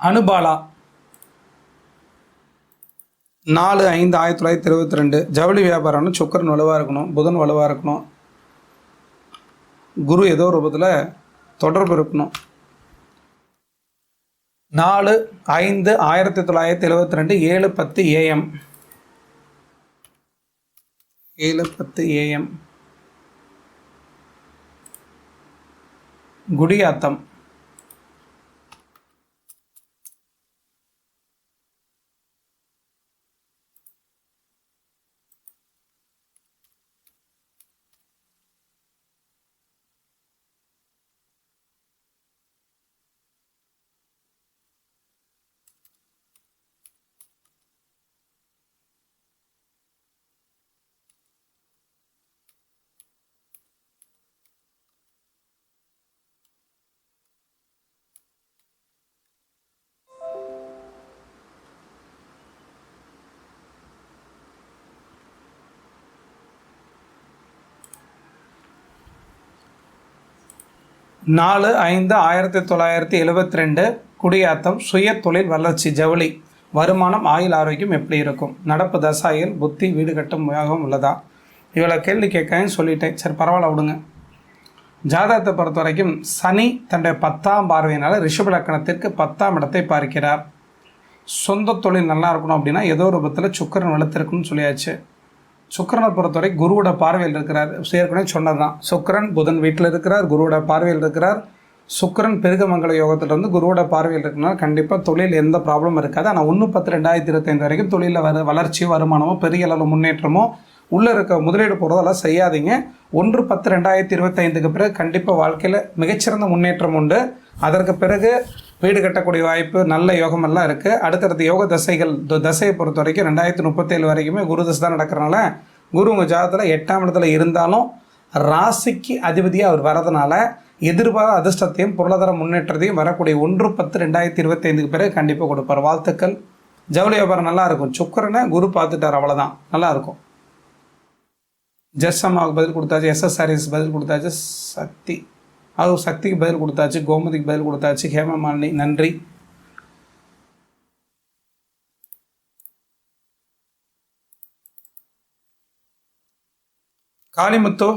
அனுபாலா 4/5/1922 ஜவுளி வியாபாரம்னு சுக்கிரன் வலுவாக இருக்கணும், புதன் வலுவாக இருக்கணும், குரு ஏதோ ரூபத்தில் தொடர்பு இருக்கணும். 4/5/1972 7:10 AM 7:10 AM குடியாத்தம். நாலு 5/1972 குடியாத்தம். சுய தொழில் வளர்ச்சி ஜவுளி. வருமானம் ஆயுள் ஆரோக்கியம் எப்படி இருக்கும்? நடப்பு தசாயில் புத்தி வீடு கட்டும் யோகம் உள்ளதா? இவ்வளோ கேள்வி கேட்கன்னு சொல்லிட்டேன். சரி பரவாயில்ல விடுங்க. ஜாதகத்தை பொறுத்த வரைக்கும் சனி தன்னுடைய 10ஆம் பார்வையினால் ரிஷப லக்கணத்திற்கு 10ஆம் இடத்தை பார்க்கிறார். சொந்த தொழில் நல்லா இருக்கணும் அப்படின்னா ஏதோ ரூபத்தில் சுக்கிரன் வளர்த்திருக்குன்னு சொல்லியாச்சு. சுக்கிரனை பொறுத்தவரை குருவோட பார்வையில் இருக்கிறார். ஏற்கனவே சொன்னது தான், சுக்கிரன் புதன் வீட்டில் இருக்கிறார், குருவோட பார்வையில் இருக்கிறார். சுக்கிரன் பெருகமங்கல யோகத்தில் வந்து குருவோட பார்வையில் இருக்கிறனால கண்டிப்பாக தொழில் எந்த ப்ராப்ளமும் இருக்காது. ஆனால் 1/10/2025 வரைக்கும் தொழிலில் வளர்ச்சி வருமானமோ பெரிய அளவு முன்னேற்றமோ உள்ளே இருக்க முதலீடு போகிறதெல்லாம் செய்யாதீங்க. 1/10/2025 பிறகு கண்டிப்பாக வாழ்க்கையில் மிகச்சிறந்த முன்னேற்றம் உண்டு. அதற்கு பிறகு வீடு கட்டக்கூடிய வாய்ப்பு, நல்ல யோகமெல்லாம் இருக்குது. அடுத்தடுத்த யோக தசையை பொறுத்த வரைக்கும் 2037 வரைக்குமே குரு தசை தான் நடக்கிறனால குரு உங்கள் ஜாதகத்தில் 8ஆம் இடத்துல இருந்தாலும் ராசிக்கு அதிபதியாக அவர் வரதுனால எதிர்பாராத அதிர்ஷ்டத்தையும் பொருளாதார முன்னேற்றத்தையும் வரக்கூடிய 1/10/2025 பிறகு கண்டிப்பாக கொடுப்பார். வாழ்த்துக்கள். ஜவுளி வியாபாரம் நல்லா இருக்கும். சுக்கிரனை குரு பார்த்துட்டார், அவ்வளோதான், நல்லாயிருக்கும். ஜெஸ்ஸம்மாவுக்கு பதில் கொடுத்தாச்சு, எஸ்எஸ் சாரீஸ் பதில் கொடுத்தாச்சு, சக்திக்கு பதில் கொடுத்தாச்சு, கோமதிக்கு பதில் கொடுத்தாச்சு, ஹேமமாலினி நன்றி. காளிமுத்து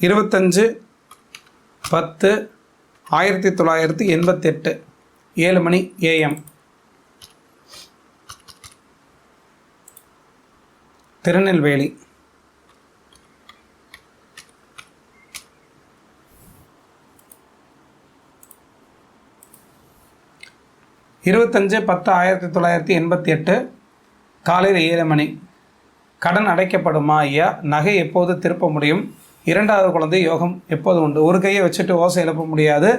25/10/1988 7 மணி AM திருநெல்வேலி. இருபத்தஞ்சு 10/1988 காலையில் 7 மணி. கடன் அடைக்கப்படுமா ஐயா? நகை எப்போது திருப்ப முடியும்? 2வது குழந்தை யோகம் எப்போது உண்டு? ஒரு கையை வச்சுட்டு ஓசை எழுப்ப முடியாது.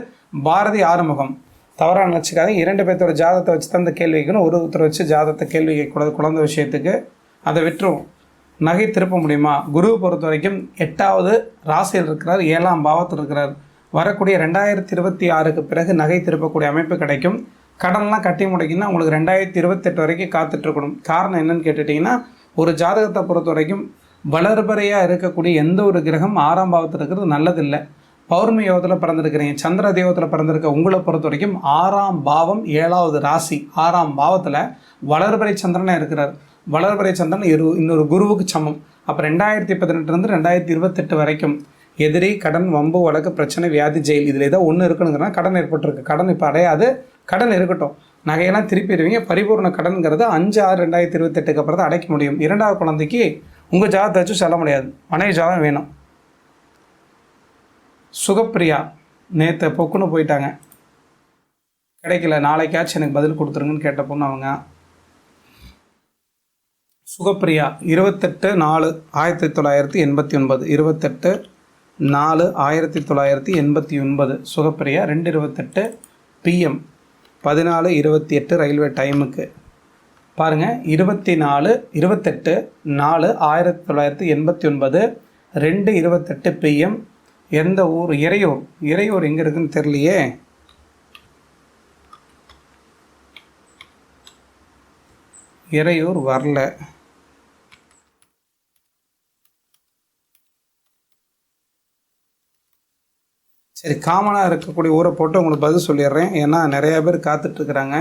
பாரதி ஆறுமுகம். தவறாக நினச்சிக்காதீங்க. 2 பேர்த்தோட ஜாதகத்தை வச்சு தான் இந்த கேள்வி வைக்கணும். ஒருத்தரை வச்சு ஜாதகத்தை கேள்வி கேட்கக்கூடாது. குழந்தை விஷயத்துக்கு அதை விட்டுரும். நகை திருப்ப முடியுமா? குருவை பொறுத்த வரைக்கும் 8வது ராசியில் இருக்கிறார், 7ஆம் பாவத்தில் இருக்கிறார். வரக்கூடிய 2026 பிறகு நகை திருப்பக்கூடிய அமைப்பு கிடைக்கும். கடன்லாம் கட்டி முடிக்கணும்னா உங்களுக்கு 2028 வரைக்கும் காத்துட்ருக்கணும். காரணம் என்னன்னு கேட்டுட்டிங்கன்னா, ஒரு ஜாதகத்தை பொறுத்த வரைக்கும் வளர்பறையாக இருக்கக்கூடிய எந்த ஒரு கிரகம் 6ஆம் பாவத்தில் இருக்கிறது நல்லதில்லை. பௌர்ணமி யோகத்தில் பிறந்திருக்கிறீங்க, சந்திர தேவத்தில் பிறந்திருக்க உங்களை பொறுத்த வரைக்கும் 6ஆம் பாவம் 7வது ராசி 6ஆம் பாவத்தில் வளர்பறை சந்திரனாக இருக்கிறார். வளர்பறை சந்திரன் இன்னொரு குருவுக்கு சமம். அப்போ 2018 2028 வரைக்கும் எதிரி, கடன், வம்பு, வழக்கு, பிரச்சனை, வியாதி, ஜெயில் இதில் ஏதோ ஒன்று இருக்கணுங்கன்னா கடன் ஏற்பட்டிருக்கு. கடன் இப்போ அடையாது, கடன் இருக்கட்டும். நகையெல்லாம் திருப்பிடுவீங்க. பரிபூர்ண கடன்கிறது 5/6/2028 அப்புறம் தான் அடைக்க முடியும். 2வது குழந்தைக்கு உங்கள் ஜாதகத்தை வச்சு சொல்ல முடியாது, மனைவி ஜாதகம் வேணும். சுகப்பிரியா நேற்று பொக்குன்னு போயிட்டாங்க, கிடைக்கல, நாளைக்காச்சும் எனக்கு பதில் கொடுத்துருங்கன்னு கேட்ட பொண்ணு அவங்க. சுகப்பிரியா 28/4/1989, 28/4/1989 சுகப்பிரியா 2:28 PM, 14:28 ரயில்வே டைமுக்கு பாருங்கள். 24/28/4/1989 2:28 PM. எந்த ஊர்? இறையூர். இறையூர் எங்கே இருக்குன்னு தெரியலையே. இறையூர் வரல. சரி, காமனாக இருக்கக்கூடிய ஊரை போட்டு உங்களுக்கு பதில் சொல்லிடுறேன். ஏன்னா நிறையா பேர் காத்துட்ருக்குறாங்க.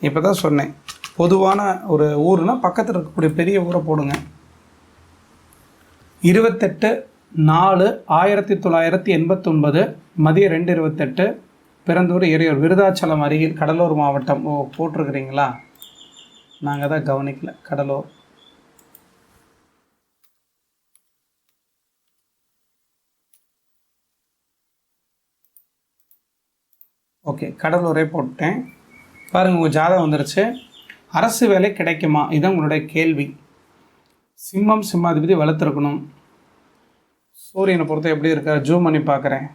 இப்போ தான் சொன்னேன், பொதுவான ஒரு ஊர்னால் பக்கத்தில் இருக்கக்கூடிய பெரிய ஊரை போடுங்க. 28/4/1989 மதியம் 2:28 பிறந்தூர் இறையூர், விருதாச்சலம் அருகில், கடலூர் மாவட்டம். ஓ, போட்டிருக்கிறீங்களா? நாங்கள் தான் கவனிக்கல. கடலூர். ஓகே, கடலூரே போட்டேன். பாருங்கள், உங்கள் ஜாதகம் வந்துருச்சு. அரசு வேலை கிடைக்குமா? இதுதான் உங்களுடைய கேள்வி. சிம்மம், சிம்மாதிபதி வளர்த்துருக்கணும். சூரியனை பொறுத்த எப்படி இருக்கார்? ஜூம் பண்ணி பார்க்குறேன்.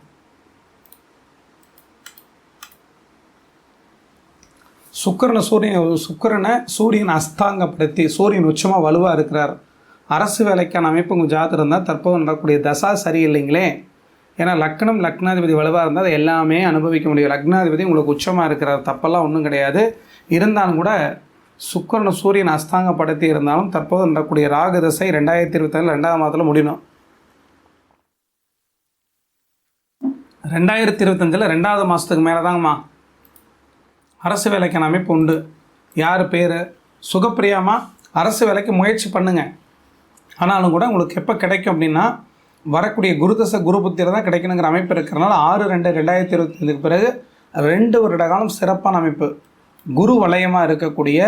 சுக்கிரனை சூரியன் அஸ்தாங்கப்படுத்தி சூரியன் உச்சமாக வலுவாக இருக்கிறார். அரசு வேலைக்கான அமைப்பு உங்கள் ஜாதகம் இருந்தால் தற்போது நடக்கக்கூடிய தசா சரியில்லைங்களே. ஏன்னா லக்னாதிபதி வலுவாக இருந்தால் அதை எல்லாமே அனுபவிக்க முடியும். லக்னாதிபதி உங்களுக்கு உச்சமாக இருக்கிறார், தப்பெல்லாம் ஒன்றும் கிடையாது. இருந்தாலும் கூட சுக்கிரனை சூரியன் அஸ்தாங்கப்படுத்தி இருந்தாலும் தற்போது நடக்கக்கூடிய ராகு தசை 2024 2ஆம் மாதத்தில் முடியணும். 2025 2வது மாதத்துக்கு மேலே தாங்கம்மா அரசு வேலைக்கான அமைப்பு உண்டு. யார் பேர்? சுகப்பிரியாமா. அரசு வேலைக்கு முயற்சி பண்ணுங்கள். ஆனாலும் கூட உங்களுக்கு எப்போ கிடைக்கும் அப்படின்னா, வரக்கூடிய குருதசை குரு புத்தியில் தான் கிடைக்கணுங்கிற அமைப்பு இருக்கிறனால 6/2/2025 பிறகு 2 வருட காலம் சிறப்பான அமைப்பு. குரு வளையமாக இருக்கக்கூடிய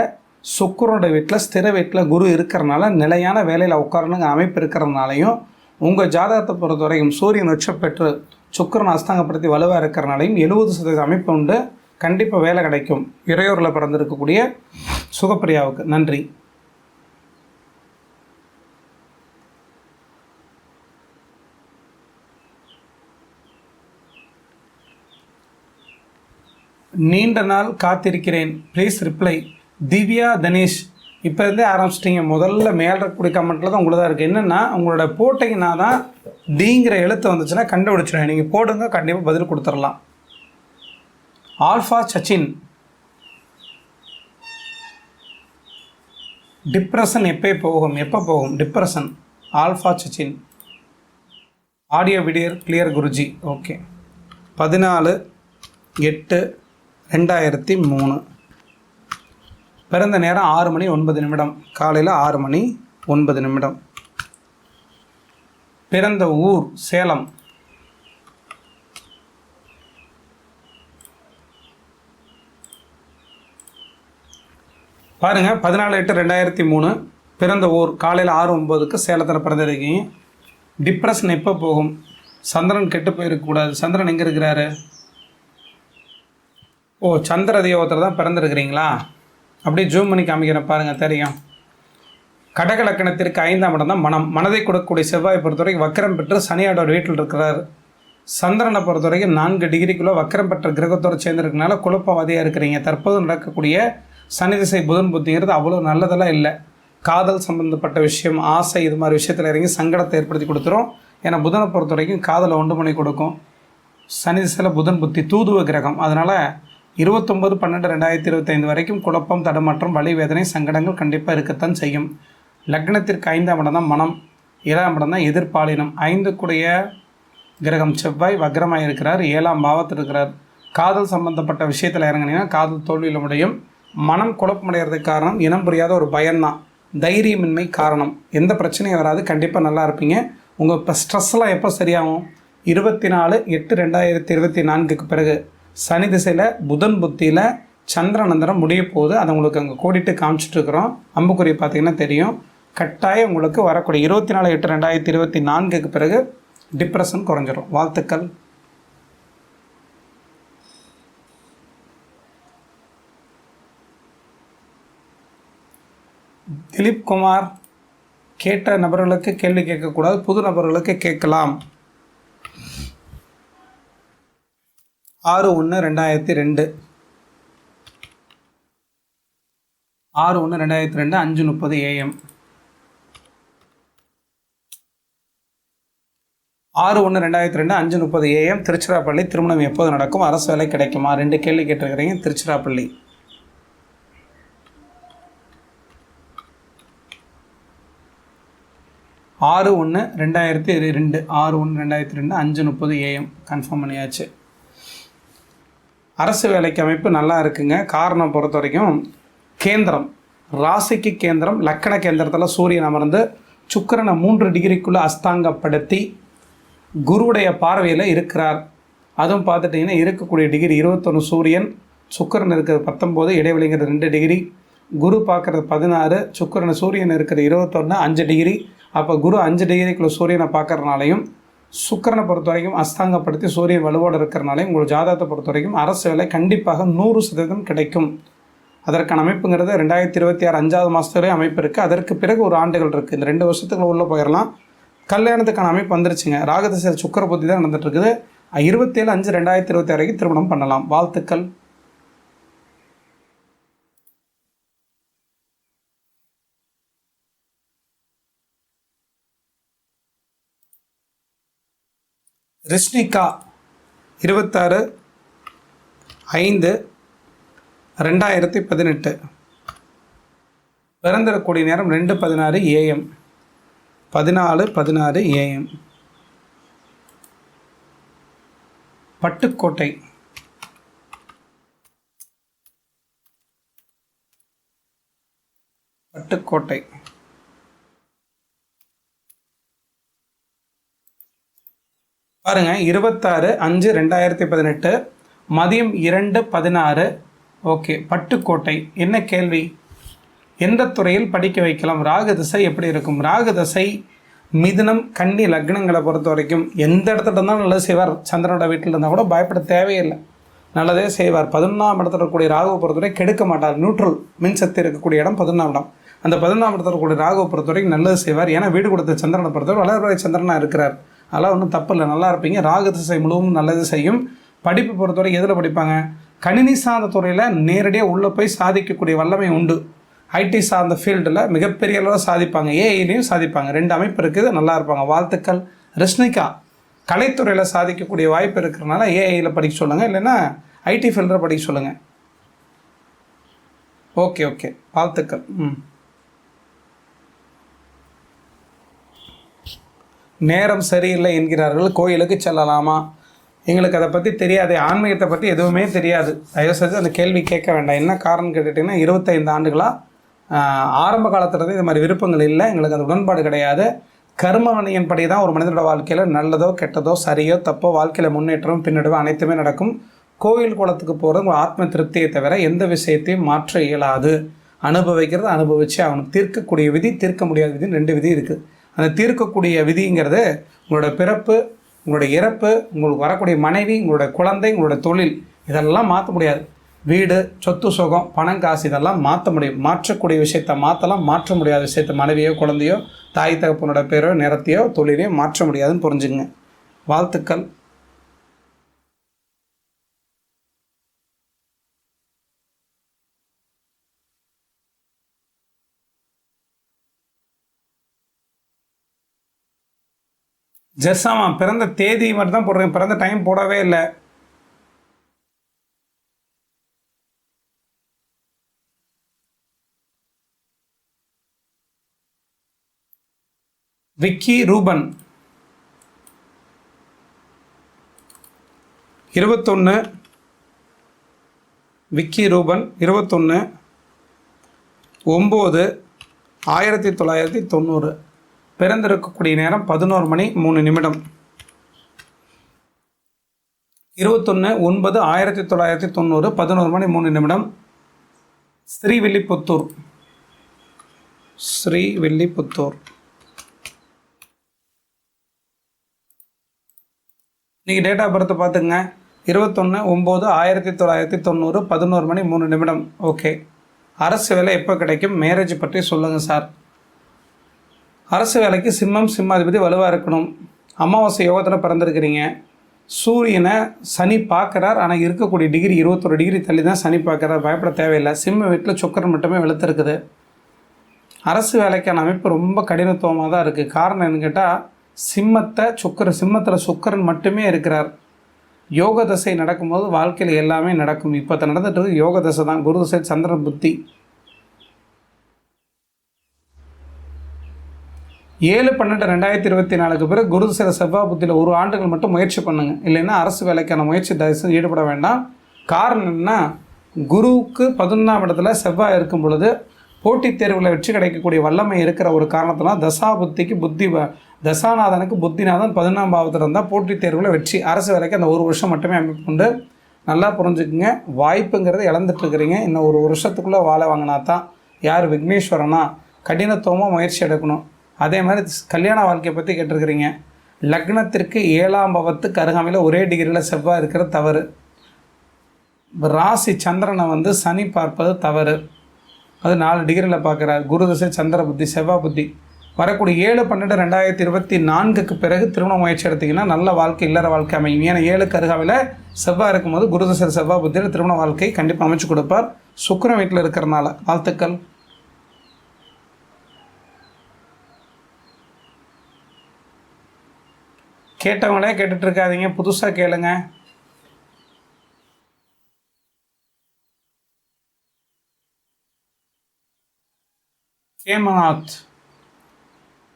சுக்கிரனோட வீட்டில், ஸ்திர வீட்டில் குரு இருக்கிறனால நிலையான வேலையில் உட்காரணுங்கிற அமைப்பு இருக்கிறதுனாலையும், உங்கள் ஜாதகத்தை பொறுத்த வரைக்கும் சூரியன் உச்சம் பெற்று சுக்கிரன் அஸ்தாங்கப்படுத்தி வலுவாக இருக்கிறனாலையும் 70% அமைப்பு உண்டு. கண்டிப்பாக வேலை கிடைக்கும். இறையூரில் பிறந்திருக்கக்கூடிய சுகப்பிரியாவுக்கு நன்றி. நீண்ட நாள் காத்திருக்கிறேன், ப்ளீஸ் ரிப்ளை. திவ்யா தனேஷ், இப்போ இருந்தே ஆரம்பிச்சிட்டிங்க. முதல்ல மேலே இருக்கக்கூடிய கமெண்ட்டில் தான் உங்களுக்கு தான் இருக்குது. என்னென்னா, உங்களோட போட்டிங்கன்னா தான் டிங்கிற எழுத்து வந்துச்சுன்னா கண்டுபிடிச்சிடுவேன். நீங்கள் போடுங்க, கண்டிப்பாக பதில் கொடுத்துடலாம். ஆல்ஃபா சச்சின், டிப்ரெஷன் எப்போ போகும்? Depression. Alpha Sachin. Audio video clear Guruji. Okay. 14/8/2003 பிறந்த நேரம் 6:09 காலையில் 6:09. பிறந்த ஊர் சேலம். பாருங்கள், 14/8/2003 பிறந்த ஊர், காலையில் 6:09 சேலத்தில் பிறந்திருக்கீங்க. டிப்ரெஷன் எப்போ போகும்? சந்திரன் கெட்டு போயிருக்கக்கூடாது. சந்திரன் எங்கே இருக்கிறாரு? ஓ, சந்திர தேவத்தில் தான் பிறந்திருக்கிறீங்களா? அப்படியே ஜூம் பண்ணி காமிக்கிறேன் பாருங்கள், தெரியும். கடக லக்கணத்திற்கு 5ஆம் இடம் தான் மனம். மனதை கொடுக்கக்கூடிய செவ்வாயை பொறுத்த வரைக்கும் வக்கரம் பெற்று சனியோட வீட்டில் இருக்கிறார். சந்திரனை பொறுத்த வரைக்கும் 4 டிகிரிக்குள்ளே வக்கரம் பெற்ற கிரகத்தோடு சேர்ந்துருக்கனால குழப்பவாதியாக இருக்கிறீங்க. தற்போது நடக்கக்கூடிய சனி திசை புதன் புத்திங்கிறது அவ்வளோ நல்லதெல்லாம் இல்லை. காதல் சம்பந்தப்பட்ட விஷயம், ஆசை, இது மாதிரி விஷயத்தில் இறங்கி சங்கடத்தை ஏற்படுத்தி கொடுத்துரும். ஏன்னா புதனை பொறுத்த வரைக்கும் காதலை உண்டு பண்ணி கொடுக்கும். சனி திசையில் புதன் புத்தி தூதுவ கிரகம். அதனால் 29/12/2025 வரைக்கும் குழப்பம், தடுமாற்றம், வலி, வேதனை, சங்கடங்கள் கண்டிப்பாக இருக்கத்தான் செய்யும். லக்னத்திற்கு 5ஆம் இடம் தான் மனம், 7ஆம் இடம் தான் எதிர்பாலினம். 5க்குடைய கிரகம் செவ்வாய் வக்ரமாக இருக்கிறார், 7ஆம் பாவத்தில் இருக்கிறார். காதல் சம்பந்தப்பட்ட விஷயத்தில் இறங்கினீங்கன்னா காதல் தோல்வியில் முடியும். மனம் குழப்பமடைகிறதுக்கு காரணம் இனம் புரியாத ஒரு பயம்தான், தைரியமின்மை காரணம். எந்த பிரச்சனையும் வராது, கண்டிப்பாக நல்லா இருப்பீங்க. உங்கள் இப்போ ஸ்ட்ரெஸ்லாம் எப்போ சரியாகும்? 24/8/2024 பிறகு சனி திசையில் புதன் புத்தியில் சந்திரநந்தரம் முடிய போகுது. அதை உங்களுக்கு அங்கே கோடிட்டு காமிச்சிட்ருக்குறோம். அம்புக்குறி பார்த்திங்கன்னா தெரியும். கட்டாயம் உங்களுக்கு வரக்கூடிய 24/8/2024 பிறகு டிப்ரெஷன் குறைஞ்சிரும். வாழ்த்துக்கள். திலீப் குமார், கேட்ட நபர்களுக்கு கேள்வி கேட்கக்கூடாது, புது நபர்களுக்கு கேட்கலாம். 6/1/2002 6/1/2002 5:30 AM. 6/1/2002 5:30 AM. திருச்சிராப்பள்ளி. திருமணம் எப்போது நடக்கும்? அரசு வேலை கிடைக்குமா? 2 கேள்வி கேட்டிருக்கிறீங்க. திருச்சிராப்பள்ளி. 6/1/2002 6/1/2002 5:30 AM கன்ஃபார்ம் பண்ணியாச்சு. அரசு வேலைக்கு அமைப்பு நல்லா இருக்குங்க. காரணம் பொறுத்த வரைக்கும் கேந்திரம், ராசிக்கு கேந்திரம், லக்கண கேந்திரத்தில் சூரியன் அமர்ந்து சுக்கிரனை 3 டிகிரிக்குள்ளே அஸ்தாங்கப்படுத்தி குருவுடைய பார்வையில் இருக்கிறார். அதுவும் பார்த்துட்டிங்கன்னா இருக்கக்கூடிய டிகிரி 21 சூரியன், சுக்கிரன் இருக்கிறது 19, இடைவெளிங்கிறது 2 டிகிரி, குரு பார்க்குறது 16, சுக்கிரன் சூரியன் இருக்கிறது 21 5 டிகிரி. அப்போ குரு 5 டிகிரிக்குள்ள சூரியனை பார்க்கறனாலையும் சுக்கிரனை பொறுத்த வரைக்கும் அஸ்தாங்கப்படுத்தி சூரியன் வலுவோடு இருக்கிறனாலையும் உங்கள் ஜாதகத்தை பொறுத்த வரைக்கும் அரசு வேலை கண்டிப்பாக 100% கிடைக்கும். அதற்கான அமைப்புங்கிறது 2026 5வது மாதத்துலேயே அமைப்பு இருக்குது. அதற்கு பிறகு ஒரு ஆண்டுகள் இருக்குது. இந்த 2 வருஷத்துக்குள்ள உள்ளே போயிடலாம். கல்யாணத்துக்கான அமைப்பு வந்துருச்சுங்க. ராகதிசை சுக்கிர புத்தி தான் நடந்துகிட்ருக்குது. 27/5/2026 வரைக்கும் திருமணம் பண்ணலாம். வாழ்த்துக்கள். ரிஷ்னிகா 26/5/2018 பிறந்திருக்கக்கூடிய நேரம் 2:16 AM 14:16 AM. பட்டுக்கோட்டை. பட்டுக்கோட்டை. பாருங்க, 26/5/2018 மதியம் 2:16. ஓகே. பட்டுக்கோட்டை. என்ன கேள்வி? எந்த துறையில் படிக்க வைக்கலாம்? ராகு திசை எப்படி இருக்கும்? ராகு திசை மிதுனம், கன்னி லக்னங்களை பொறுத்த வரைக்கும் எந்த இடத்துல இருந்தாலும் நல்லது செய்வார். சந்திரனோட வீட்டில் இருந்தால் கூட பயப்பட தேவையில்லை, நல்லதே செய்வார். 11ஆம் இடத்துல இருக்கக்கூடிய ராகுவை பொறுத்தவரை கெடுக்க மாட்டார். நியூட்ரல் மின்சக்தி இருக்கக்கூடிய இடம் 11ஆம் இடம். அந்த 11ஆம் இடத்துல இருக்கக்கூடிய ராகுவை பொறுத்த வரைக்கும் நல்லது செய்வார். ஏன்னா வீடு கொடுத்த சந்திரனை பொறுத்தவரை வளர்வரை சந்திரனாக இருக்கிறார். அதெல்லாம் ஒன்றும் தப்பு இல்லை, நல்லா இருப்பீங்க. ராகு திசை முழுவதும் நல்லது செய்யும். படிப்பு பொறுத்தவரை எதில் படிப்பாங்க? கணினி சார்ந்த துறையில் நேரடியாக உள்ளே போய் சாதிக்கக்கூடிய வல்லமை உண்டு. ஐடி சார்ந்த ஃபீல்டில் மிகப்பெரிய அளவில் சாதிப்பாங்க. ஏஐலையும் சாதிப்பாங்க. 2 அமைப்பு இருக்குது, நல்லா இருப்பாங்க. வாழ்த்துக்கள். ரிஷ்னிகா கலைத்துறையில் சாதிக்கக்கூடிய வாய்ப்பு இருக்கிறனால ஏஐயில் படிக்க சொல்லுங்கள், இல்லைன்னா ஐடி ஃபீல்டில் படிக்க சொல்லுங்கள். ஓகே ஓகே, வாழ்த்துக்கள். நேரம் சரியில்லை என்கிறார்கள், கோயிலுக்கு செல்லலாமா? எங்களுக்கு அதை பற்றி தெரியாது, ஆன்மீகத்தை பற்றி எதுவுமே தெரியாது. தயவுசெய்து அந்த கேள்வி கேட்க வேண்டாம். என்ன காரணம் கேட்டுட்டிங்கன்னா 25 ஆண்டுகளாக ஆரம்ப காலத்துலேருந்து இது மாதிரி விருப்பங்கள் இல்லை, எங்களுக்கு அந்த உடன்பாடு கிடையாது. கர்ம வினையின் படி தான் ஒரு மனிதனோட வாழ்க்கையில் நல்லதோ கெட்டதோ சரியோ தப்போ வாழ்க்கையில் முன்னேற்றம் பின்னடைவோ அனைத்துமே நடக்கும். கோயில் குளத்துக்கு போகிறது உங்கள் ஆத்ம திருப்தியை தவிர எந்த விஷயத்தையும் மாற்ற இயலாது. அனுபவிக்கிறது அனுபவிச்சு ஆகணும். தீர்க்கக்கூடிய விதி, தீர்க்க முடியாத விதின்னு 2 விதி இருக்குது. அந்த தீர்க்கக்கூடிய விதிங்கிறது உங்களோட பிறப்பு, உங்களுடைய இறப்பு, உங்களுக்கு வரக்கூடிய மனைவி, உங்களுடைய குழந்தை, உங்களுடைய தொழில், இதெல்லாம் மாற்ற முடியாது. வீடு, சொத்து, சுகம், பணம், காசு இதெல்லாம் மாற்ற முடியும். மாற்றக்கூடிய விஷயத்தை மாற்றலாம், மாற்ற முடியாத விஷயத்தை மனைவியோ குழந்தையோ தாய் தகப்பனோட பேரோ நிறத்தையோ தொழிலையோ மாற்ற முடியாதுன்னு புரிஞ்சுங்க. வாழ்த்துக்கள். ஜெர்சாமா பிறந்த தேதி மட்டும் தான் போடுறேன், பிறந்த டைம் போடவே இல்லை. விக்கி ரூபன் 21 விக்கி ரூபன் 21/9/1990 பிறந்திருக்கக்கூடிய நேரம் 11 மணி 3 நிமிடம். 21/9/1990 11 மணி 3 நிமிடம். ஸ்ரீவில்லிபுத்தூர். ஸ்ரீவில்லிபுத்தூர். இன்றைக்கி டேட் ஆஃப் பர்த் பார்த்துங்க 21/9/1990 11 மணி 3 நிமிடம். ஓகே. அரசு வேலை எப்போ கிடைக்கும்? மேரேஜ் பற்றி சொல்லுங்கள் சார். அரசு வேலைக்கு சிம்மம் சிம்மாதிபதி வலுவாக இருக்கணும். அமாவாசை யோகத்தில் பிறந்திருக்கிறீங்க. சூரியனை சனி பார்க்குறார். ஆனால் இருக்கக்கூடிய டிகிரி 21 டிகிரி தள்ளி தான் சனி பார்க்குறார். பயப்பட தேவையில்லை. சிம்ம வீட்டில் சுக்கரன் மட்டுமே வெளுத்திருக்குது. அரசு வேலைக்கான அமைப்பு ரொம்ப கடினத்துவமாக தான் இருக்குது. காரணம் என்னன்னு கேட்டால் சிம்மத்தில் சுக்கரன் மட்டுமே இருக்கிறார். யோக தசை நடக்கும்போது வாழ்க்கையில் எல்லாமே நடக்கும். இப்போ நடந்துட்டு யோக தசை தான். குரு தசை, சந்திரன் புத்தி. 7/12/2024 பிறகு குரு தசை செவ்வாய் புத்தியில் 1 ஆண்டுகள் மட்டும் முயற்சி பண்ணுங்கள். இல்லைன்னா அரசு வேலைக்கான முயற்சி தயவுசெய்து ஈடுபட வேண்டாம். காரணம் என்ன? குருவுக்கு 11ஆம் இடத்துல செவ்வாய் இருக்கும் பொழுது போட்டித் தேர்வில் வெற்றி கிடைக்கக்கூடிய வல்லமை இருக்கிற ஒரு காரணத்தினால் தசாபுத்திக்கு தசாநாதனுக்கு புத்திநாதன் 11ஆம் பாவத்தில் இருந்தால் போட்டித் தேர்வில் வெற்றி. அரசு வேலைக்கு அந்த 1 வருஷம் மட்டுமே அமைப்பு உண்டு. நல்லா புரிஞ்சுக்குங்க. வாய்ப்புங்கிறத இழந்துட்டுருக்கிறீங்க. இன்னும் 1 வருஷத்துக்குள்ளே வாழை வாங்கினா தான். யார்? விக்னேஸ்வரனா? கடினத்துவமாக முயற்சி எடுக்கணும். அதே மாதிரி கல்யாண வாழ்க்கையை பற்றி கேட்டிருக்கிறீங்க. லக்னத்திற்கு 7ஆம் பாவத்துக்கு அருகாமையில் ஒரே டிகிரியில் செவ்வாய் இருக்கிற தவறு. ராசி சந்திரனை சனி பார்ப்பது தவறு. அது 4 டிகிரியில் பார்க்குறார். குரு தசை, சந்திர புத்தி, செவ்வாய் புத்தி. வரக்கூடிய 7/12/2024 பிறகு திருமண முயற்சி எடுத்திங்கன்னா நல்ல வாழ்க்கை, இல்லற வாழ்க்கை அமையும். ஏன்னா 7க்கு அருகாமையில் செவ்வாய் இருக்கும்போது குரு தசை செவ்வாய் புத்தியில் திருமண வாழ்க்கை கண்டிப்பாக அமைச்சு கொடுப்பார். சுக்கிரன் வீட்டில் இருக்கிறனால. வாழ்த்துக்கள். கேட்டவங்களே கேட்டுட்ருக்காதீங்க, புதுசாக கேளுங்க.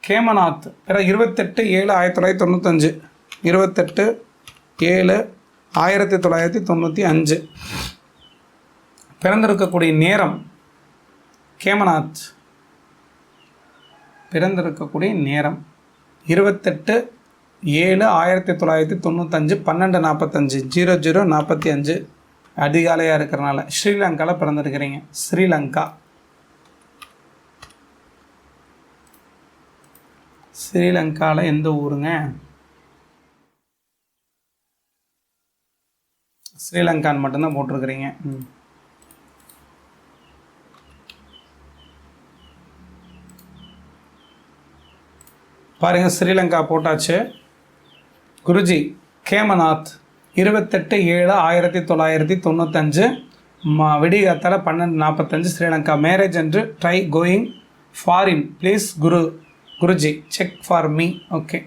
கேமநாத் பிறகு 28/7/1995. 28/7/1995 பிறந்திருக்கக்கூடிய நேரம். கேமநாத் பிறந்திருக்கக்கூடிய நேரம் 28/7/1995 12:45 00:45 அதிகாலையாக இருக்கிறனால. ஸ்ரீலங்காவில் பிறந்திருக்கிறீங்க. ஸ்ரீலங்காவில் எந்த ஊருங்க? ஸ்ரீலங்கான்னு மட்டும்தான் போட்டிருக்கிறீங்க. பாருங்கள், ஸ்ரீலங்கா போட்டாச்சு. குருஜி கேமநாத் 28/7/1995 விடிகாத்தால் 12:45 ஸ்ரீலங்கா. மேரேஜ் என்று try going foreign please Guruji check for me. Okay.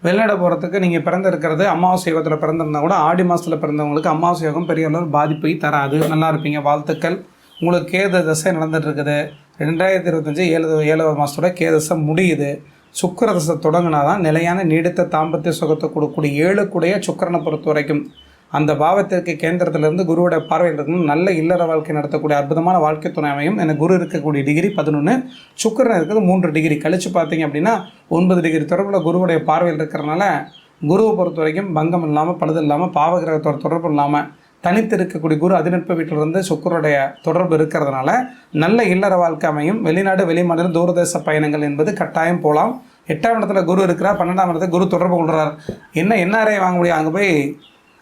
வெளிநாடு போகிறதுக்கு நீங்கள் பிறந்திருக்கிறது அமாவாசை யோகத்தில் பிறந்திருந்தால் கூட ஆடி மாதத்தில் பிறந்தவங்களுக்கு அமாவாசை யோகம் பெரிய அளவு பாதிப்பை தராது. நல்லா இருப்பீங்க. வாழ்த்துக்கள். உங்களுக்கு கேது தசை நடந்துகிட்ருக்குது. 2025 7ஆவது மாதத்தோட கேது தசை முடியுது. சுக்கிர தசை தொடங்கினா தான் நிலையான நீடித்த தாம்பத்திய சுகத்தை கொடுக்கக்கூடிய 7 சுக்கிரனை பொறுத்த வரைக்கும் அந்த பாவத்திற்கு கேந்திரத்திலிருந்து குருவோட பார்வையில் இருக்கணும். நல்ல இல்லற வாழ்க்கை நடத்தக்கூடிய அற்புதமான வாழ்க்கை துணை அமையும். எனக்கு குரு இருக்கக்கூடிய டிகிரி 11, சுக்கிரன் இருக்கிறது 3 டிகிரி. கழிச்சு பார்த்தீங்க அப்படின்னா 9 டிகிரி தொடர்பில் குருவுடைய பார்வையில் இருக்கிறனால குருவை பொறுத்த வரைக்கும் பங்கம் இல்லாமல், பழுது இல்லாமல், பாவகிரகத்தோட தொடர்பு இல்லாமல் தனித்து இருக்கக்கூடிய குரு அதிநட்பு வீட்டிலிருந்து சுக்கிரனுடைய தொடர்பு இருக்கிறதுனால நல்ல இல்லற வாழ்க்கை அமையும். வெளிநாடு, வெளிமாநிலம், தூரதேச பயணங்கள் என்பது கட்டாயம் போகலாம். 8ஆம் இடத்துல குரு இருக்கிறார். 12ஆம் இடத்துல குரு தொடர்பு கொள்கிறார். NRI வாங்க முடியும். அங்கே போய்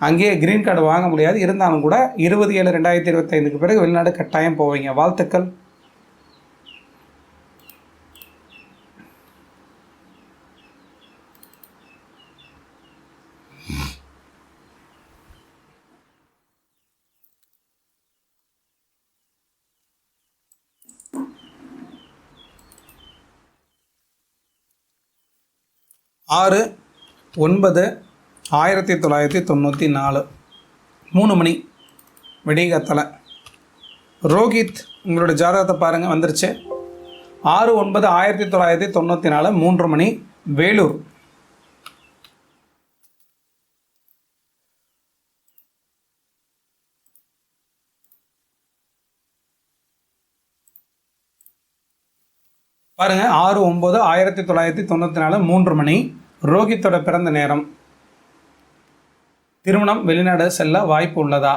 அங்கேயே கிரீன் கார்டு வாங்க முடியாது. இருந்தாலும் கூட 20/7/2025 பிறகு வெளிநாடு கட்டாயம் போவீங்க. வாழ்த்துக்கள். ஆறு 9/1994 3 மணி விடிகாத்தால. ரோஹித் உங்களோட ஜாதகத்தை பாருங்கள், வந்துருச்சு. 6/9/1994 3 மணி வேலூர். பாருங்கள், 6/9/1994 3 மணி. ரோஹித்தோட பிறந்த நேரம். திருமணம், வெளிநாடு செல்ல வாய்ப்பு உள்ளதா?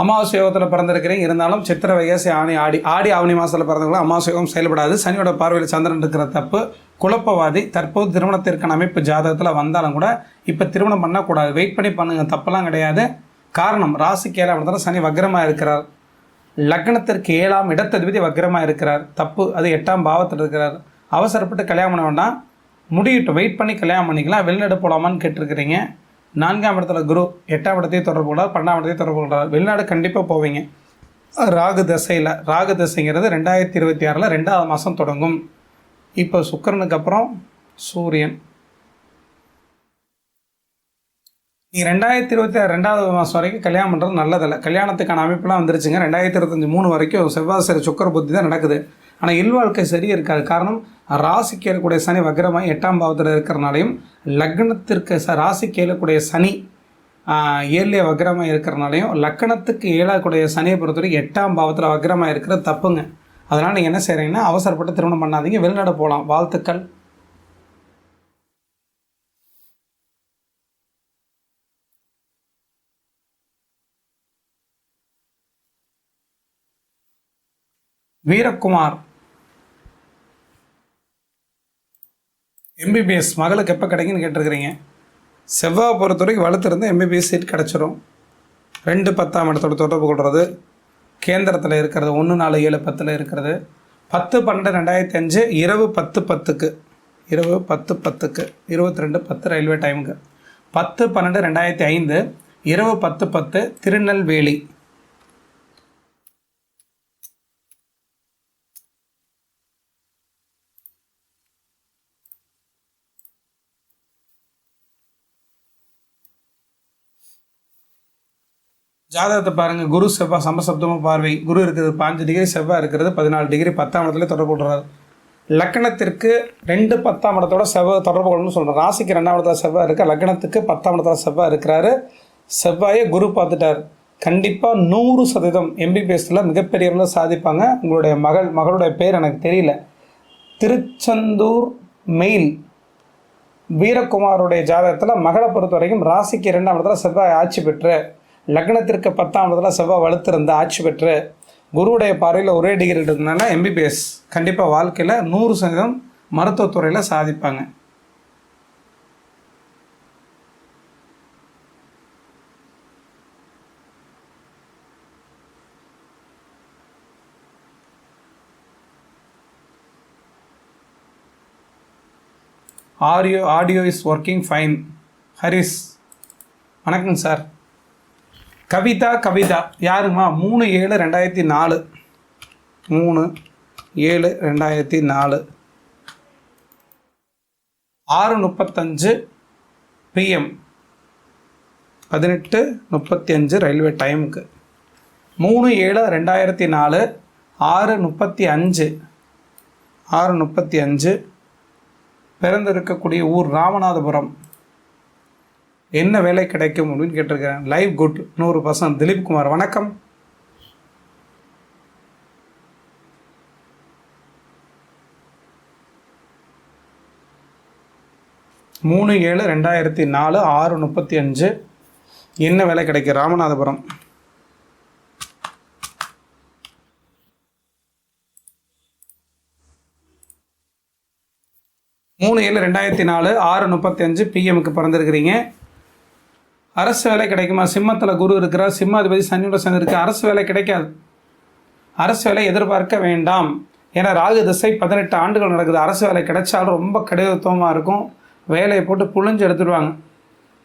அமாவாசை யோகத்தில் பிறந்திருக்கிறீங்க, இருந்தாலும் சித்திரை வைகாசி ஆடி ஆவணி மாதத்தில் பிறந்தவங்களும் அமாவாசை யோகம் செயல்படாது. சனியோட பார்வையில் சந்திரன் இருக்கிற தப்பு. குழப்பவாதி. தற்போது திருமணத்திற்கான அமைப்பு ஜாதகத்தில் வந்தாலும் கூட இப்போ திருமணம் பண்ணக்கூடாது, வெயிட் பண்ணி பண்ணுங்கள், தப்பெல்லாம் கிடையாது. காரணம், ராசிக்கு 7ஆம் இடத்துல சனி வக்ரமாக இருக்கிறார். லக்னத்திற்கு 7ஆம் இடத்ததிபதி வக்ரமாக இருக்கிறார், தப்பு. அது 8ஆம் பாவத்தில் இருக்கிறார். அவசரப்பட்டு கல்யாணம் பண்ண வேண்டாம், முடியட்டும், வெயிட் பண்ணி கல்யாணம் பண்ணிக்கலாம். வெளிநாடு போகலாமான்னு கேட்டிருக்கிறீங்க. 4ஆம் இடத்துல குரு 8ஆம் இடத்தையும் தொடர்பு கொள்ளார், 12ஆம் இடத்தையும் தொடர்பு கொள்ளார். வெளிநாடு கண்டிப்பாக போவீங்க. ராகு தசையில், ராகு தசைங்கிறது 2026 2ஆவது மாதம் தொடங்கும். இப்போ சுக்கிரனுக்கு அப்புறம் சூரியன். நீ 2026 2ஆவது மாதம் வரைக்கும் கல்யாணம் பண்ணுறது நல்லதில்லை. கல்யாணத்துக்கான அமைப்புலாம் வந்துருச்சுங்க. 2025 3 வரைக்கும் செவ்வாய் சரி சுக்கர புத்தி தான் நடக்குது. ஆனால் இல்வாழ்க்கை சரியாக இருக்காது. காரணம், ராசிக்கு ஏறக்கூடிய சனி வக்ரமாக 8ஆம் பாவத்தில் இருக்கிறனாலையும், லக்னத்திற்கு ராசிக்கு ஏறக்கூடிய சனி 7லே வக்ரமாக இருக்கிறனாலையும், லக்னத்துக்கு 7ஆக்கூடிய சனியை பொறுத்தவரைக்கும் 8ஆம் பாவத்தில் வக்ரமாக இருக்கிறது தப்புங்க. அதனால் நீங்கள் என்ன செய்கிறீங்கன்னா, அவசரப்பட்டு திருமணம் பண்ணாதீங்க, வெளிநாடு போகலாம். வாழ்த்துக்கள். வீரகுமார் எம்பிபிஎஸ் மகளுக்கு எப்போ கிடைக்குன்னு கேட்டிருக்கிறீங்க. செவ்வாய் பொறுத்தவரைக்கும் வலுத்திருந்து எம்பிபிஎஸ் சீட் கிடச்சிரும். 2 10ஆம் இடத்தோட தொடர்பு கொள்வது, கேந்திரத்தில் இருக்கிறது, 1 4 7 10 இருக்கிறது. 10 12 2005 இரவு 10:10 இரவு 10:10 22:10 ரயில்வே டைமுக்கு. 10 12 2005 இரவு 10:10 திருநெல்வேலி. ஜாதகத்தை பாருங்கள். குரு செவ்வாய் சமசப்தமாக பார்வை. குரு இருக்கிறது 5 டிகிரி, செவ்வாய் இருக்கிறது 14 டிகிரி, 10ஆம் இடத்துல தொடர்பு கொள்கிறார். லக்னத்திற்கு 2 10ஆம் இடத்தோட செவ்வாய் தொடர்பு கொள்ளணும்னு சொல்கிறோம். ராசிக்கு 2ஆம் இடத்துல செவ்வாய் இருக்குது, லக்னத்துக்கு 10ஆம் இடத்துல செவ்வாய் இருக்கிறாரு. செவ்வாயை குரு பார்த்துட்டார். கண்டிப்பாக 100% எம்பிபிஎஸ்சில் மிகப்பெரிய அளவில் சாதிப்பாங்க. உங்களுடைய மகளுடைய பேர் எனக்கு தெரியல, திருச்செந்தூர் மெயில் வீரகுமாருடைய ஜாதகத்தில் மகளை பொறுத்த வரைக்கும் ராசிக்கு 2ஆம் இடத்துல செவ்வாய் ஆட்சி பெற்று, லக்னத்திற்கு 10ஆம் இடத்துல செவ்வாய் வலுத்திருந்த ஆட்சி பெற்று, குருவுடைய பார்வையில் ஒரே டிகிரி இருக்கிறதுனால எம்பிபிஎஸ் கண்டிப்பாக வாழ்க்கையில் 100% மருத்துவத்துறையில் சாதிப்பாங்க. Audio is working fine. Haris வணக்கம் சார். கவிதா யாருங்கம்மா? 3/7/2004 3/7/2004 6:35 PM 18:35 ரயில்வே டைமுக்கு. 3/7/2004 6:35 பிறந்திருக்கக்கூடிய ஊர் ராமநாதபுரம். என்ன வேலை கிடைக்கும் அப்படின்னு கேட்டிருக்கிறேன். Live good 100%. திலீப் குமார் வணக்கம். மூணு 7/2004 6:35 என்ன வேலை கிடைக்கும்? ராமநாதபுரம். மூணு 7/2004 6:35 PM பிறந்திருக்கிறீங்க. அரசு வேலை கிடைக்குமா? சிம்மத்தில் குரு இருக்கிறார், சிம்மாதிபதி சனியோட சேர்ந்துருக்கு. அரசு வேலை கிடைக்காது. அரசு வேலை எதிர்பார்க்க வேண்டாம். ஏன்னா ராகு திசை 18 ஆண்டுகள் நடக்குது. அரசு வேலை கிடைச்சாலும் ரொம்ப கடினத்துவமாக இருக்கும். வேலையை போட்டு புழிஞ்சு எடுத்துடுவாங்க.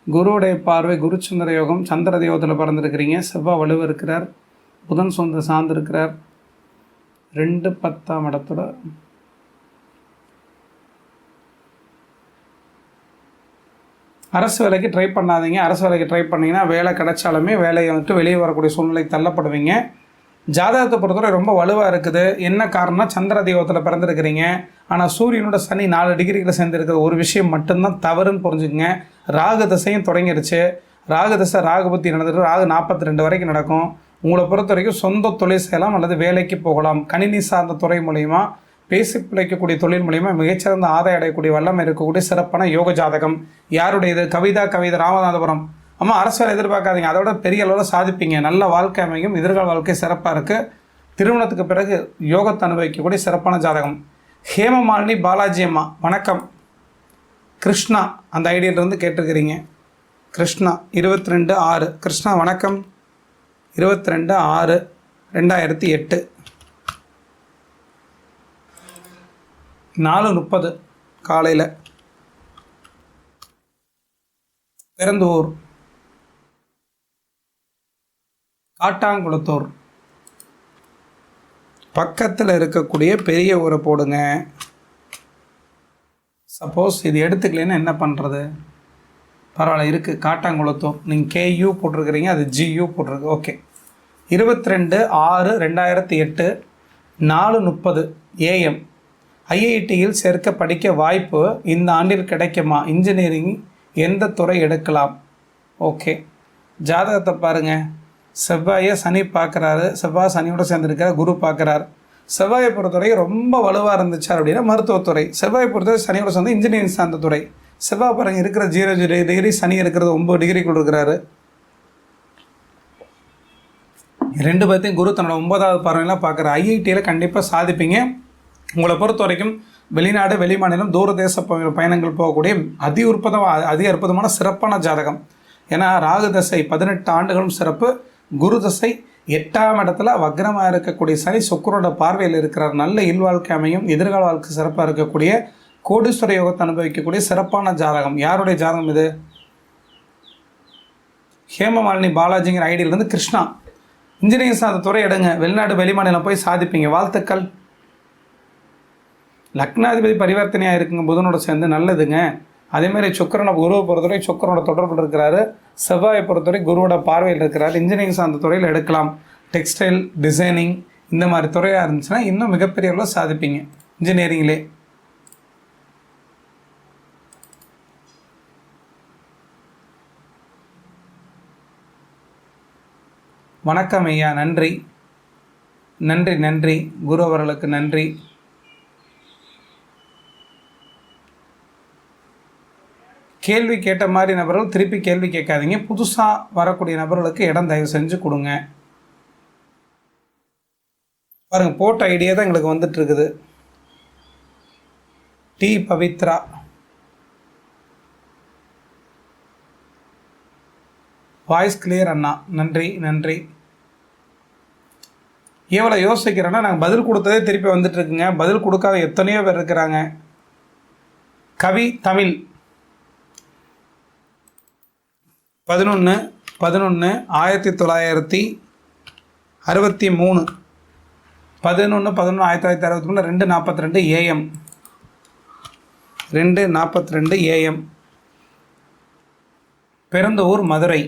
குருவுடைய பார்வை குருச்சந்திர யோகம். சந்திர யோகத்தில் பிறந்திருக்கிறீங்க. செவ்வாய் வலுவ இருக்கிறார், புதன் சொந்த சார்ந்திருக்கிறார். 2 10ஆம் இடத்தோட அரசு வேலைக்கு ட்ரை பண்ணாதீங்க. அரசு வேலைக்கு ட்ரை பண்ணிங்கன்னா வேலை கிடைச்சாலுமே வேலையை வந்துட்டு வெளியே வரக்கூடிய சூழ்நிலை தள்ளப்படுவீங்க. ஜாதகத்தை பொறுத்தவரை ரொம்ப வலுவாக இருக்குது. என்ன காரணம்னா, சந்திர தெய்வத்தில் பிறந்திருக்கிறீங்க. ஆனால் சூரியனோட சனி 4 டிகிரியில் சேர்ந்துருக்கிற ஒரு விஷயம் மட்டும்தான் தவறுன்னு புரிஞ்சுக்கங்க. ராகு திசையும் தொடங்கிருச்சு. ராகு திசை ராகு புத்தி நடந்துட்டு ராகு 42 வரைக்கும் நடக்கும். உங்களை பொறுத்த வரைக்கும் சொந்த தொழில் செய்யலாம் அல்லது வேலைக்கு போகலாம். கணினி சார்ந்த துறை மூலயமா, பேசி பிழைக்கக்கூடிய தொழில் மூலயமா மிகச்சிறந்த ஆதாயம் அடையக்கூடிய வல்லமை இருக்கக்கூடிய சிறப்பான யோக ஜாதகம். யாருடையது? கவிதா ராமநாதபுரம். அம்மா அரசு வேலை எதிர்பார்க்காதீங்க, அதோட பெரிய அளவில் சாதிப்பீங்க, நல்ல வாழ்க்கை அமையும், எதிர்கால வாழ்க்கை சிறப்பாக இருக்குது, திருமணத்துக்கு பிறகு யோகத்தை அனுபவிக்கக்கூடிய சிறப்பான ஜாதகம். ஹேமமாலினி பாலாஜி அம்மா வணக்கம். கிருஷ்ணா அந்த ஐடியிலிருந்து கேட்டிருக்கிறீங்க. கிருஷ்ணா 22/6. கிருஷ்ணா வணக்கம். 22/6/2008 4:30 காலையில். பிறந்த ஊர் காட்டாங்குளத்தூர். பக்கத்தில் இருக்கக்கூடிய பெரிய ஊரை போடுங்க. சப்போஸ் இது எடுத்துக்கலைன்னா என்ன பண்ணுறது? பரவாயில்ல, இருக்குது காட்டாங்குளத்தூர். நீங்கள் KU போட்டிருக்கிறீங்க, அது GU போட்டிருக்கு. ஓகே. 22/6/2008 4:30 AM IITயில் சேர்க்க படிக்க வாய்ப்பு இந்த ஆண்டில் கிடைக்குமா? இன்ஜினியரிங் எந்த துறை எடுக்கலாம்? ஓகே. ஜாதகத்தை பாருங்கள். செவ்வாயை சனி பார்க்குறாரு, செவ்வாய் சனியோடு சேர்ந்துருக்கார், குரு பார்க்குறார். செவ்வாயை பொறுத்தவரை ரொம்ப வலுவாக இருந்துச்சு அப்படின்னா மருத்துவத்துறை, செவ்வாயை பொறுத்தவரை சனியோட சேர்ந்து இன்ஜினியரிங் சார்ந்த துறை. செவ்வாய் பாருங்க இருக்கிற 0 டிகிரி, சனி இருக்கிறது 9 டிகிரிக்குள் இருக்கிறாரு. 2 பேர்த்தையும் குரு தன்னோட 9வது பார்வையெல்லாம் பார்க்குற. IITயில் கண்டிப்பாக சாதிப்பீங்க. உங்களை பொறுத்த வரைக்கும் வெளிநாடு வெளிமாநிலம் தூரதேச பயணங்கள் போகக்கூடிய அதிக அற்புதமான சிறப்பான ஜாதகம். ஏன்னா ராகு தசை 18 ஆண்டுகளும் சிறப்பு, குரு தசை 8ஆம் இடத்துல வக்ரமாக இருக்கக்கூடிய சனி சுக்கிரனோட பார்வையில் இருக்கிறார். நல்ல இல்வாழ்க்கை அமையும், எதிர்கால வாழ்க்கை சிறப்பாக இருக்கக்கூடிய கோடீஸ்வர யோகத்தை அனுபவிக்கக்கூடிய சிறப்பான ஜாதகம். யாருடைய ஜாதகம் இது? ஹேமமாலினி பாலாஜிங்கிற ஐடியிலேருந்து கிருஷ்ணா. இன்ஜினியரிங் சார்ந்த துறை எடுங்க, வெளிநாடு வெளிமாநிலம் போய் சாதிப்பீங்க, வாழ்த்துக்கள். லக்னாதிபதி பரிவர்த்தனையாக இருக்குங்க புதனோட சேர்ந்து, நல்லதுங்க. அதேமாதிரி சுக்கிரனை குருவை பொறுத்தவரை சுக்கிரனோட தொடர்பில் இருக்கிறாரு, செவ்வாயை பொறுத்தவரை குருவோட பார்வையில் இருக்கிறார். இன்ஜினியரிங் சார்ந்த துறையில் எடுக்கலாம். டெக்ஸ்டைல் டிசைனிங் இந்த மாதிரி துறையாக இருந்துச்சுன்னா இன்னும் மிகப்பெரிய அளவில் சாதிப்பீங்க இன்ஜினியரிங்லே. வணக்கம் ஐயா, நன்றி நன்றி நன்றி. குரு அவர்களுக்கு நன்றி. கேள்வி கேட்ட மாதிரி நபர்கள் திருப்பி கேள்வி கேட்காதீங்க. புதுசாக வரக்கூடிய நபர்களுக்கு இடம் தயவு செஞ்சு கொடுங்க. பாருங்கள், போட்ட ஐடியா தான் எங்களுக்கு வந்துட்டு இருக்குது. டி பவித்ரா, வாய்ஸ் கிளியர் அண்ணா, நன்றி நன்றி. எவ்வளோ யோசிக்கிறேன்னா நாங்கள் பதில் கொடுத்ததே திருப்பி வந்துட்டுருக்குங்க. பதில் கொடுக்காத எத்தனையோ பேர் இருக்கிறாங்க. கவி தமிழ் 11/11/1963 11/11/1963 2:42 AM 2:42 AM. பிறந்த ஊர் மதுரை.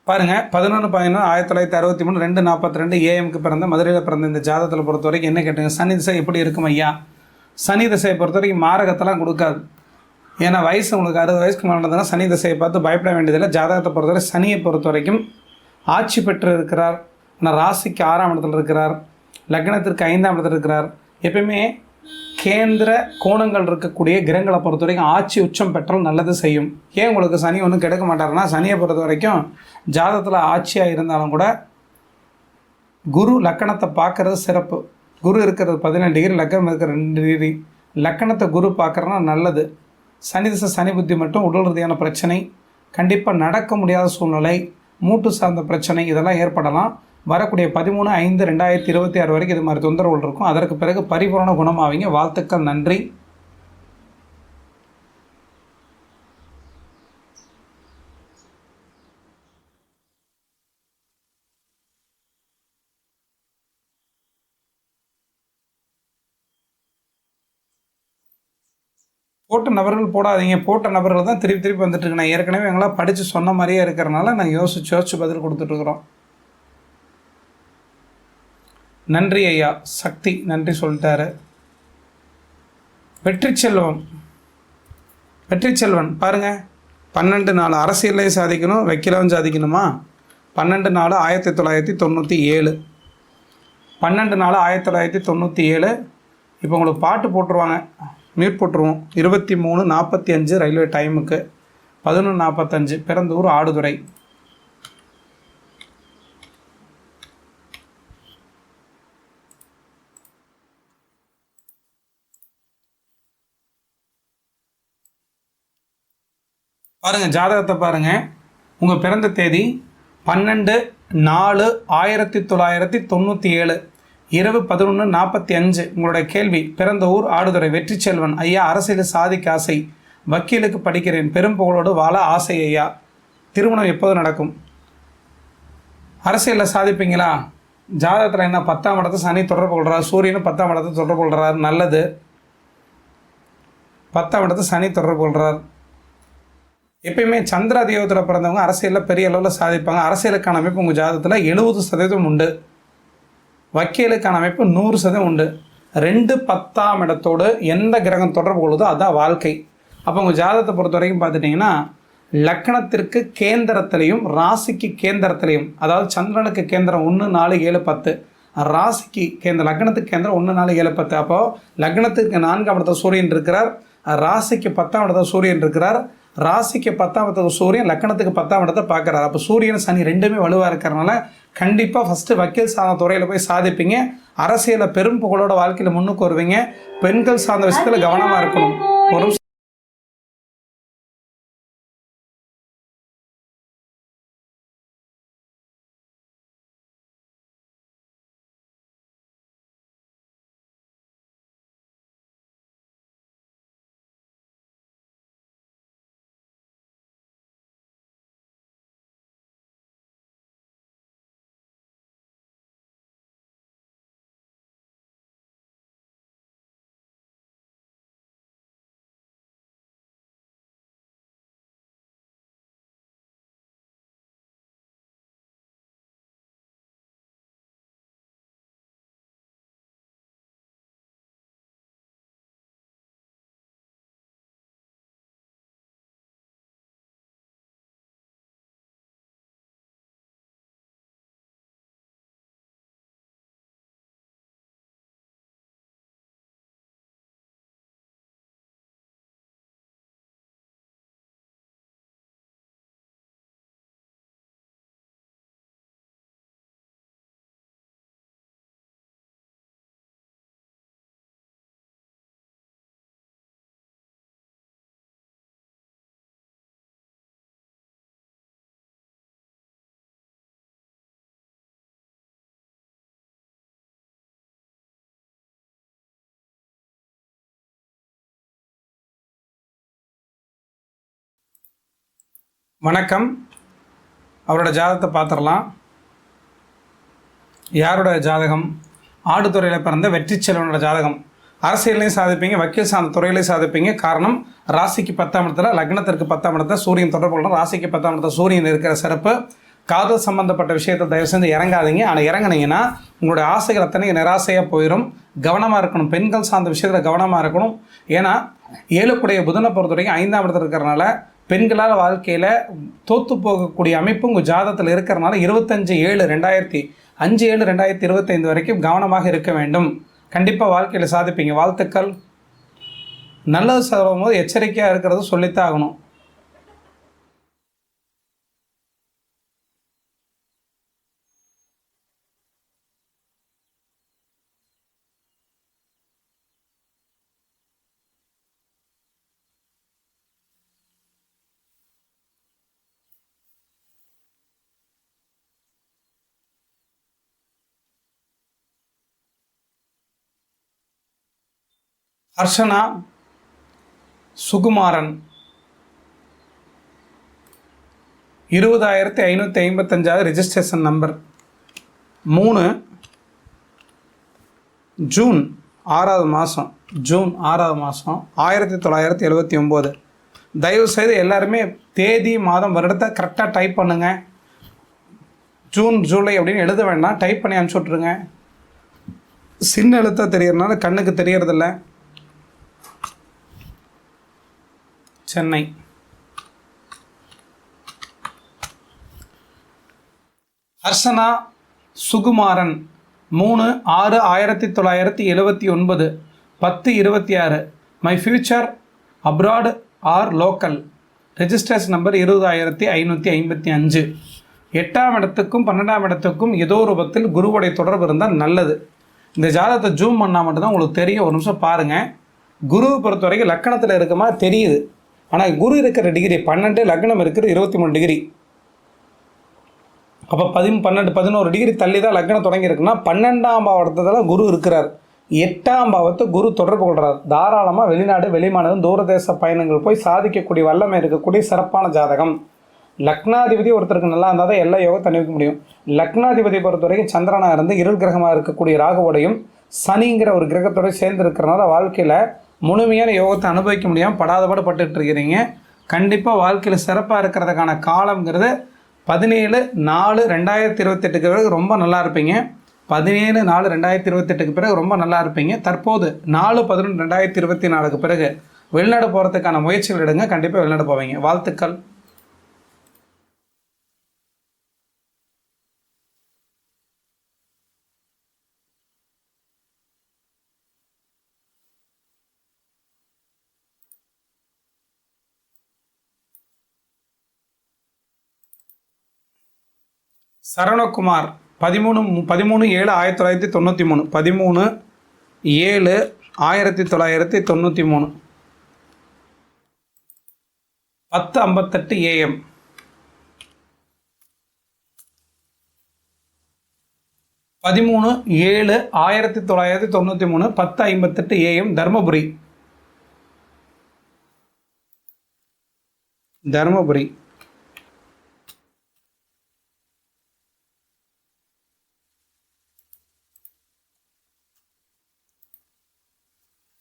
பாருங்கள், 11/11/1963 2:42 AMக்கு பிறந்த மதுரையில் பிறந்த இந்த ஜாதகத்தில் பொறுத்த வரைக்கும் என்ன கேட்டுங்க, சனி திசை எப்படி இருக்கும் ஐயா? சனி திசையை பொறுத்த வரைக்கும் மாரகத்தெல்லாம் கொடுக்காது. ஏன்னா வயசு உங்களுக்கு 60 வயசுக்கு மேலே சனி திசையை பார்த்து பயப்பட வேண்டியதில்லை. ஜாதகத்தை பொறுத்தவரை சனியை பொறுத்த வரைக்கும் ஆட்சி பெற்று இருக்கிறார். ஆனால் ராசிக்கு 6ஆம் இடத்துல இருக்கிறார், லக்னத்திற்கு 5ஆம் இடத்துல இருக்கிறார். எப்பயுமே கேந்திர கோணங்கள் இருக்கக்கூடிய கிரகங்களை பொறுத்த வரைக்கும் ஆட்சி உச்சம் பெற்றால் நல்லது செய்யும். ஏன் உங்களுக்கு சனி ஒன்றும் கிடைக்க மாட்டாருன்னா, சனியை பொறுத்த வரைக்கும் ஜாதகத்தில் ஆட்சியாக இருந்தாலும் கூட குரு லக்கணத்தை பார்க்குறது சிறப்பு. குரு இருக்கிறது 17 டிகிரி, லக்னம் இருக்கிற 2 டிகிரி. லக்கணத்தை குரு பார்க்குறதுனா நல்லது. சனி திசை சனி புத்தி மட்டும் உடல் ரீதியான பிரச்சனை, கண்டிப்பாக நடக்க முடியாத சூழ்நிலை, மூட்டு சார்ந்த பிரச்சனை இதெல்லாம் ஏற்படலாம். வரக்கூடிய 13/5/2026 வரைக்கும் இது மாதிரி தொந்தரவுகள் இருக்கும். அதற்கு பிறகு பரிபூரண குணமாவீங்க. வாழ்த்துக்கள், நன்றி. போட்ட நபர்கள் போடாதீங்க. போட்ட நபர்கள் தான் திருப்பி திருப்பி வந்துட்டுருக்கு. நான் ஏற்கனவே எங்களாம் படித்து சொன்ன மாதிரியே இருக்கிறனால நான் யோசிச்சு பதில் கொடுத்துட்ருக்குறோம். நன்றி ஐயா. சக்தி நன்றி சொல்லிட்டாரு. வெற்றி செல்வன் பாருங்கள், 12/4 அரசியலையும் சாதிக்கணும், வைக்கலவும் சாதிக்கணுமா? 12/4/1997 12/4/1997. இப்போ உங்களுக்கு பாட்டு போட்டுருவாங்க. மியூட் போட்டுருவோம். 23:45 ரயில்வே டைமுக்கு 11:45 பிறந்த ஊர் ஆடுதுறை. பாருங்கள் ஜாதகத்தை பாருங்கள். உங்கள் பிறந்த தேதி 12/4/1997 இரவு 11:45. உங்களுடைய கேள்வி பிறந்த ஊர் ஆடுதுறை. வெற்றி செல்வன் ஐயா, அரசியல் சாதிக்க ஆசை, வக்கீலுக்கு படிக்கிறேன், பெரும் புகழோடு வாழ ஆசை ஐயா. திருமணம் எப்போது நடக்கும்? அரசியலில் சாதிப்பீங்களா? ஜாதகத்தில் என்ன 10ஆம் இடத்தை சனி தொடர்பு கொள்கிறார், சூரியனும் 10ஆம் இடத்தை தொடர்பு கொள்கிறார். நல்லது. 10ஆம் இடத்தை சனி தொடர்பு கொள்கிறார். எப்பயுமே சந்திர தேவத்தில் பிறந்தவங்க அரசியலில் பெரிய அளவில் சாதிப்பாங்க. அரசியலுக்கான அமைப்பு உங்கள் ஜாதகத்தில் 70% உண்டு. வக்கீலுக்கான அமைப்பு 100% உண்டு. 2 10ஆம் இடத்தோடு எந்த கிரகம் தொடர்பு கொள்ளுதோ அதுதான் வாழ்க்கை. அப்போ உங்கள் ஜாதகத்தை பொறுத்த வரைக்கும் பார்த்துட்டிங்கன்னா லக்னத்திற்கு கேந்திரத்திலையும் ராசிக்கு கேந்திரத்திலையும், அதாவது சந்திரனுக்கு கேந்திரம் 1 4 7 10, ராசிக்கு லக்னத்துக்கு கேந்திரம் 1 4 7 10. அப்போது லக்னத்துக்கு 4ஆம் இடத்துல சூரியன் இருக்கிறார், ராசிக்கு 10ஆம் இடத்துல சூரியன் இருக்கிறார். ராசிக்கு 10ஆம் இடத்துக்கு சூரியன், லக்னத்துக்கு 10ஆம் இடத்தை பார்க்குறாரு. அப்போ சூரியன் சனி ரெண்டுமே வலுவாக இருக்கிறனால கண்டிப்பாக ஃபஸ்ட்டு வக்கீல் சார்ந்த துறையில் போய் சாதிப்பீங்க. அரசியலில் பெரும் புகழோட வாழ்க்கையில் முன்னுக்கு வருவீங்க. பெண்கள் சார்ந்த விஷயத்தில் கவனமாக இருக்கணும். ஒரு வணக்கம். அவரோட ஜாதகத்தை பார்த்துடலாம். யாரோட ஜாதகம்? ஆடுதுறையில் பிறந்த வெற்றி செல்வனோட ஜாதகம். அரசியலையும் சாதிப்பீங்க, வக்கீல் சார்ந்த துறையிலையும் சாதிப்பீங்க. காரணம், ராசிக்கு 10ஆம் இடத்துல, லக்னத்திற்கு 10ஆம் இடத்துல சூரியன் தொடர்பு கொள்ளணும். ராசிக்கு 10ஆம் இடத்துல சூரியன் இருக்கிற சிறப்பு. காதல் சம்பந்தப்பட்ட விஷயத்தை தயவு செஞ்சு இறங்காதீங்க. ஆனால் இறங்குனீங்கன்னா உங்களுடைய ஆசைகள் அத்தனை நிராசையாக போயிடும். கவனமாக இருக்கணும். பெண்கள் சார்ந்த விஷயத்தில் கவனமாக இருக்கணும். ஏன்னா 7 புதனை பொறுத்த வரைக்கும் 5ஆம் இடத்துல இருக்கிறனால பெண்களால் வாழ்க்கையில் தோற்று போகக்கூடிய அமைப்பு உங்கள் ஜாதகத்தில் இருக்கிறனால 25/7/2025 வரைக்கும் கவனமாக இருக்க வேண்டும். கண்டிப்பாக வாழ்க்கையில் சாதிப்பீங்க. வாழ்த்துக்கள். நல்லது சொல்லும் போது எச்சரிக்கையாக இருக்கிறது சொல்லித்தான் ஆகணும். Harshana Sukumaran 20,555 registration number. 3 June 6வது மாதம் 1979. தயவுசெய்து எல்லாருமே தேதி மாதம் வருடத்தை கரெக்டாக டைப் பண்ணுங்கள். ஜூன் ஜூலை அப்படின்னு எழுத வேண்டாம், டைப் பண்ணி அனுப்பிச்சி விட்ருங்க. சின்ன எழுத்தாக தெரியறதுனால கண்ணுக்கு தெரியறதில்ல. Chennai. Harshana Sukumaran 3/6/1979 10/26 my future abroad R local, registration number 20555. 8ஆம் இடத்துக்கும் 12ஆம் இடத்துக்கும் ஏதோ ரூபத்தில் குருவுடைய தொடர்பு இருந்தால் நல்லது. இந்த ஜாதகத்தை ஜூம் பண்ணால் மட்டும்தான் உங்களுக்கு தெரியும். ஒரு நிமிஷம் பாருங்கள். குருவை பொறுத்த வரைக்கும் லக்கணத்தில் இருக்க மாதிரி தெரியுது. ஆனால் குரு இருக்கிற டிகிரி 12, லக்னம் இருக்கிறது 23 டிகிரி. அப்போ 12, 11 டிகிரி தள்ளி தான் லக்னம் தொடங்கியிருக்குன்னா 12ஆம் பாவத்தில் குரு இருக்கிறார். 8ஆம் பாவத்தை குரு தொடர்பு கொள்கிறார். தாராளமாக வெளிநாடு வெளிமாநிலம் தூரதேச பயணங்கள் போய் சாதிக்கக்கூடிய வல்லமை இருக்கக்கூடிய சிறப்பான ஜாதகம். லக்னாதிபதி ஒருத்தருக்கு நல்லா இருந்தால் தான் எல்லா யோகத்தை அனுபவிக்க முடியும். லக்னாதிபதி பொறுத்த வரைக்கும் சந்திரனாக இருந்து இருள் கிரகமாக இருக்கக்கூடிய ராகுவோடையும் சனிங்கிற ஒரு கிரகத்தோடு சேர்ந்து இருக்கிறனால வாழ்க்கையில் முழுமையான யோகத்தை அனுபவிக்க முடியாமல் படாதபாடு பட்டுட்டு இருக்கிறீங்க. கண்டிப்பாக வாழ்க்கையில் சிறப்பாக இருக்கிறதுக்கான காலங்கிறது 17/4/2028 பிறகு ரொம்ப நல்லா இருப்பீங்க. 17/4/2028 பிறகு ரொம்ப நல்லா இருப்பீங்க. தற்போது 4/11/2024 பிறகு வெளிநாடு போகிறதுக்கான முயற்சிகள் எடுங்க. கண்டிப்பாக வெளிநாடு போவீங்க. வாழ்த்துக்கள். Saravanakumar 13/7/1993, 13/7/1993, 10:58 AM, 13/7/1993, 10:58 AM, Dharmapuri.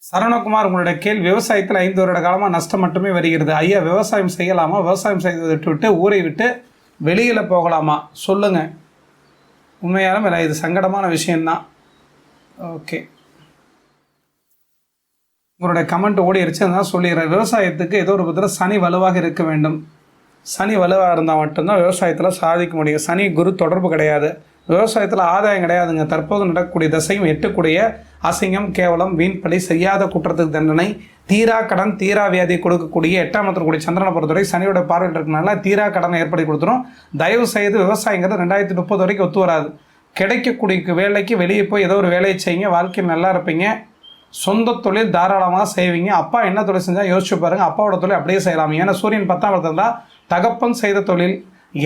சரவணகுமார், உங்களுடைய கேள்வி, விவசாயத்தில் 5 வருட காலமாக நஷ்டம் மட்டுமே வருகிறது. ஐயா, விவசாயம் செய்யலாமா? விவசாயம் செய்வதை விட்டு ஊரை விட்டு வெளியில் போகலாமா? சொல்லுங்கள். உண்மையாலும் இல்லை, இது சங்கடமான விஷயந்தான். ஓகே, உங்களுடைய கமெண்ட் ஓடிடுச்சு, தான் சொல்லிடுறேன். விவசாயத்துக்கு ஏதோ ஒரு விதத்தில் சனி வலுவாக இருக்க வேண்டும். சனி வலுவாக இருந்தால் மட்டும்தான் விவசாயத்தில் சாதிக்க முடியும். சனி குரு தொடர்பு கிடையாது. விவசாயத்தில் ஆதாயம் கிடையாதுங்க. தற்போது நடக்கக்கூடிய தசையும் எட்டக்கூடிய அசிங்கம், கேவலம், வீண்படி, செய்யாத குற்றத்துக்கு தண்டனை, தீரா கடன், தீரா வியாதி கொடுக்கக்கூடிய 8ஆம் இடத்துல கூடிய சந்திரனை பொறுத்தவரை சனியோட பார்வையில் இருக்கனால தீரா கடனை ஏற்படுத்தி கொடுத்துரும். தயவு செய்து விவசாயங்கிறது 2030 வரைக்கும் ஒத்து வராது. கிடைக்கக்கூடிய வேலைக்கு வெளியே போய் ஏதோ ஒரு வேலையை செய்யுங்க. வாழ்க்கையில் நல்லா இருப்பீங்க. சொந்த தொழில் தாராளமாக செய்வீங்க. அப்பா என்ன தொழில் செஞ்சால் யோசிச்சு பாருங்கள். அப்பாவோட தொழில் அப்படியே செய்யலாம். ஏன்னா சூரியன் 10ஆம் இடத்துல இருந்தால் தகப்பன் செய்த தொழில்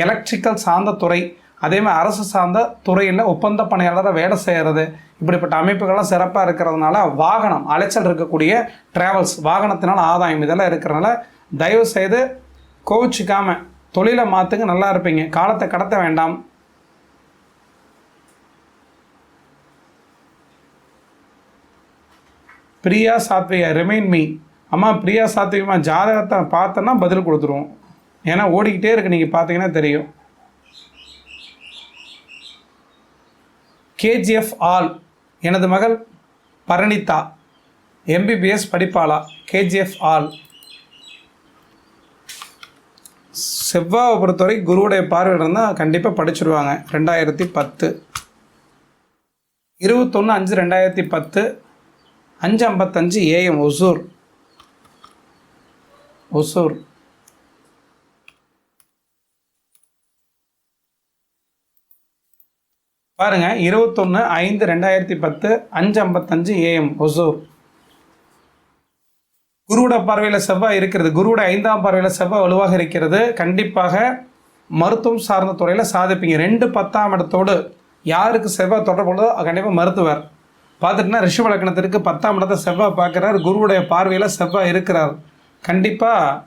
எலக்ட்ரிக்கல் சார்ந்த துறை, அதேமாதிரி அரசு சார்ந்த துறையில் ஒப்பந்த பணியாளராக வேலை செய்கிறது, இப்படிப்பட்ட அமைப்புகள்லாம் சிறப்பாக இருக்கிறதுனால வாகனம் அலைச்சல் இருக்கக்கூடிய ட்ராவல்ஸ், வாகனத்தினால் ஆதாயம், இதெல்லாம் இருக்கிறனால தயவு செய்து கோவிச்சிக்காமல் தொழிலை மாற்றுங்க. நல்லா இருப்பீங்க. காலத்தை கடத்த வேண்டாம். Priya Sathvika, remain me. அம்மா பிரியா சாத்விகமா, ஜாதகத்தை பார்த்தோன்னா பதில் கொடுத்துருவோம். ஏன்னா ஓடிக்கிட்டே இருக்கு, நீங்கள் பார்த்தீங்கன்னா தெரியும். KGF ஆல், எனது மகள் பரணிதா MBBS படிப்பாளா? KGF all. செவ்வாயை பொறுத்தவரை குருவுடைய பார்வையில் இருந்தால் கண்டிப்பாக படிச்சுடுவாங்க. 2010, 21/5/2010, 5:55 AM, ஒசூர். பாருங்கள், 21/5/2010, 5:55 AM, ஒசூர். குருவோட பார்வையில் செவ்வாய் இருக்கிறது. குருவோட 5ஆம் பார்வையில் செவ்வாய் வலுவாக இருக்கிறது. கண்டிப்பாக மருத்துவம் சார்ந்த துறையில் சாதிப்பீங்க. 2/10ஆம் இடத்தோடு யாருக்கு செவ்வாய் தொடர்புள்ளதோ கண்டிப்பாக மருத்துவர். பார்த்துட்டுனா ரிஷப லக்னத்திற்கு 10ஆம் இடத்தை செவ்வாய் பார்க்குறார். குருவுடைய பார்வையில் செவ்வாய் இருக்கிறார். கண்டிப்பாக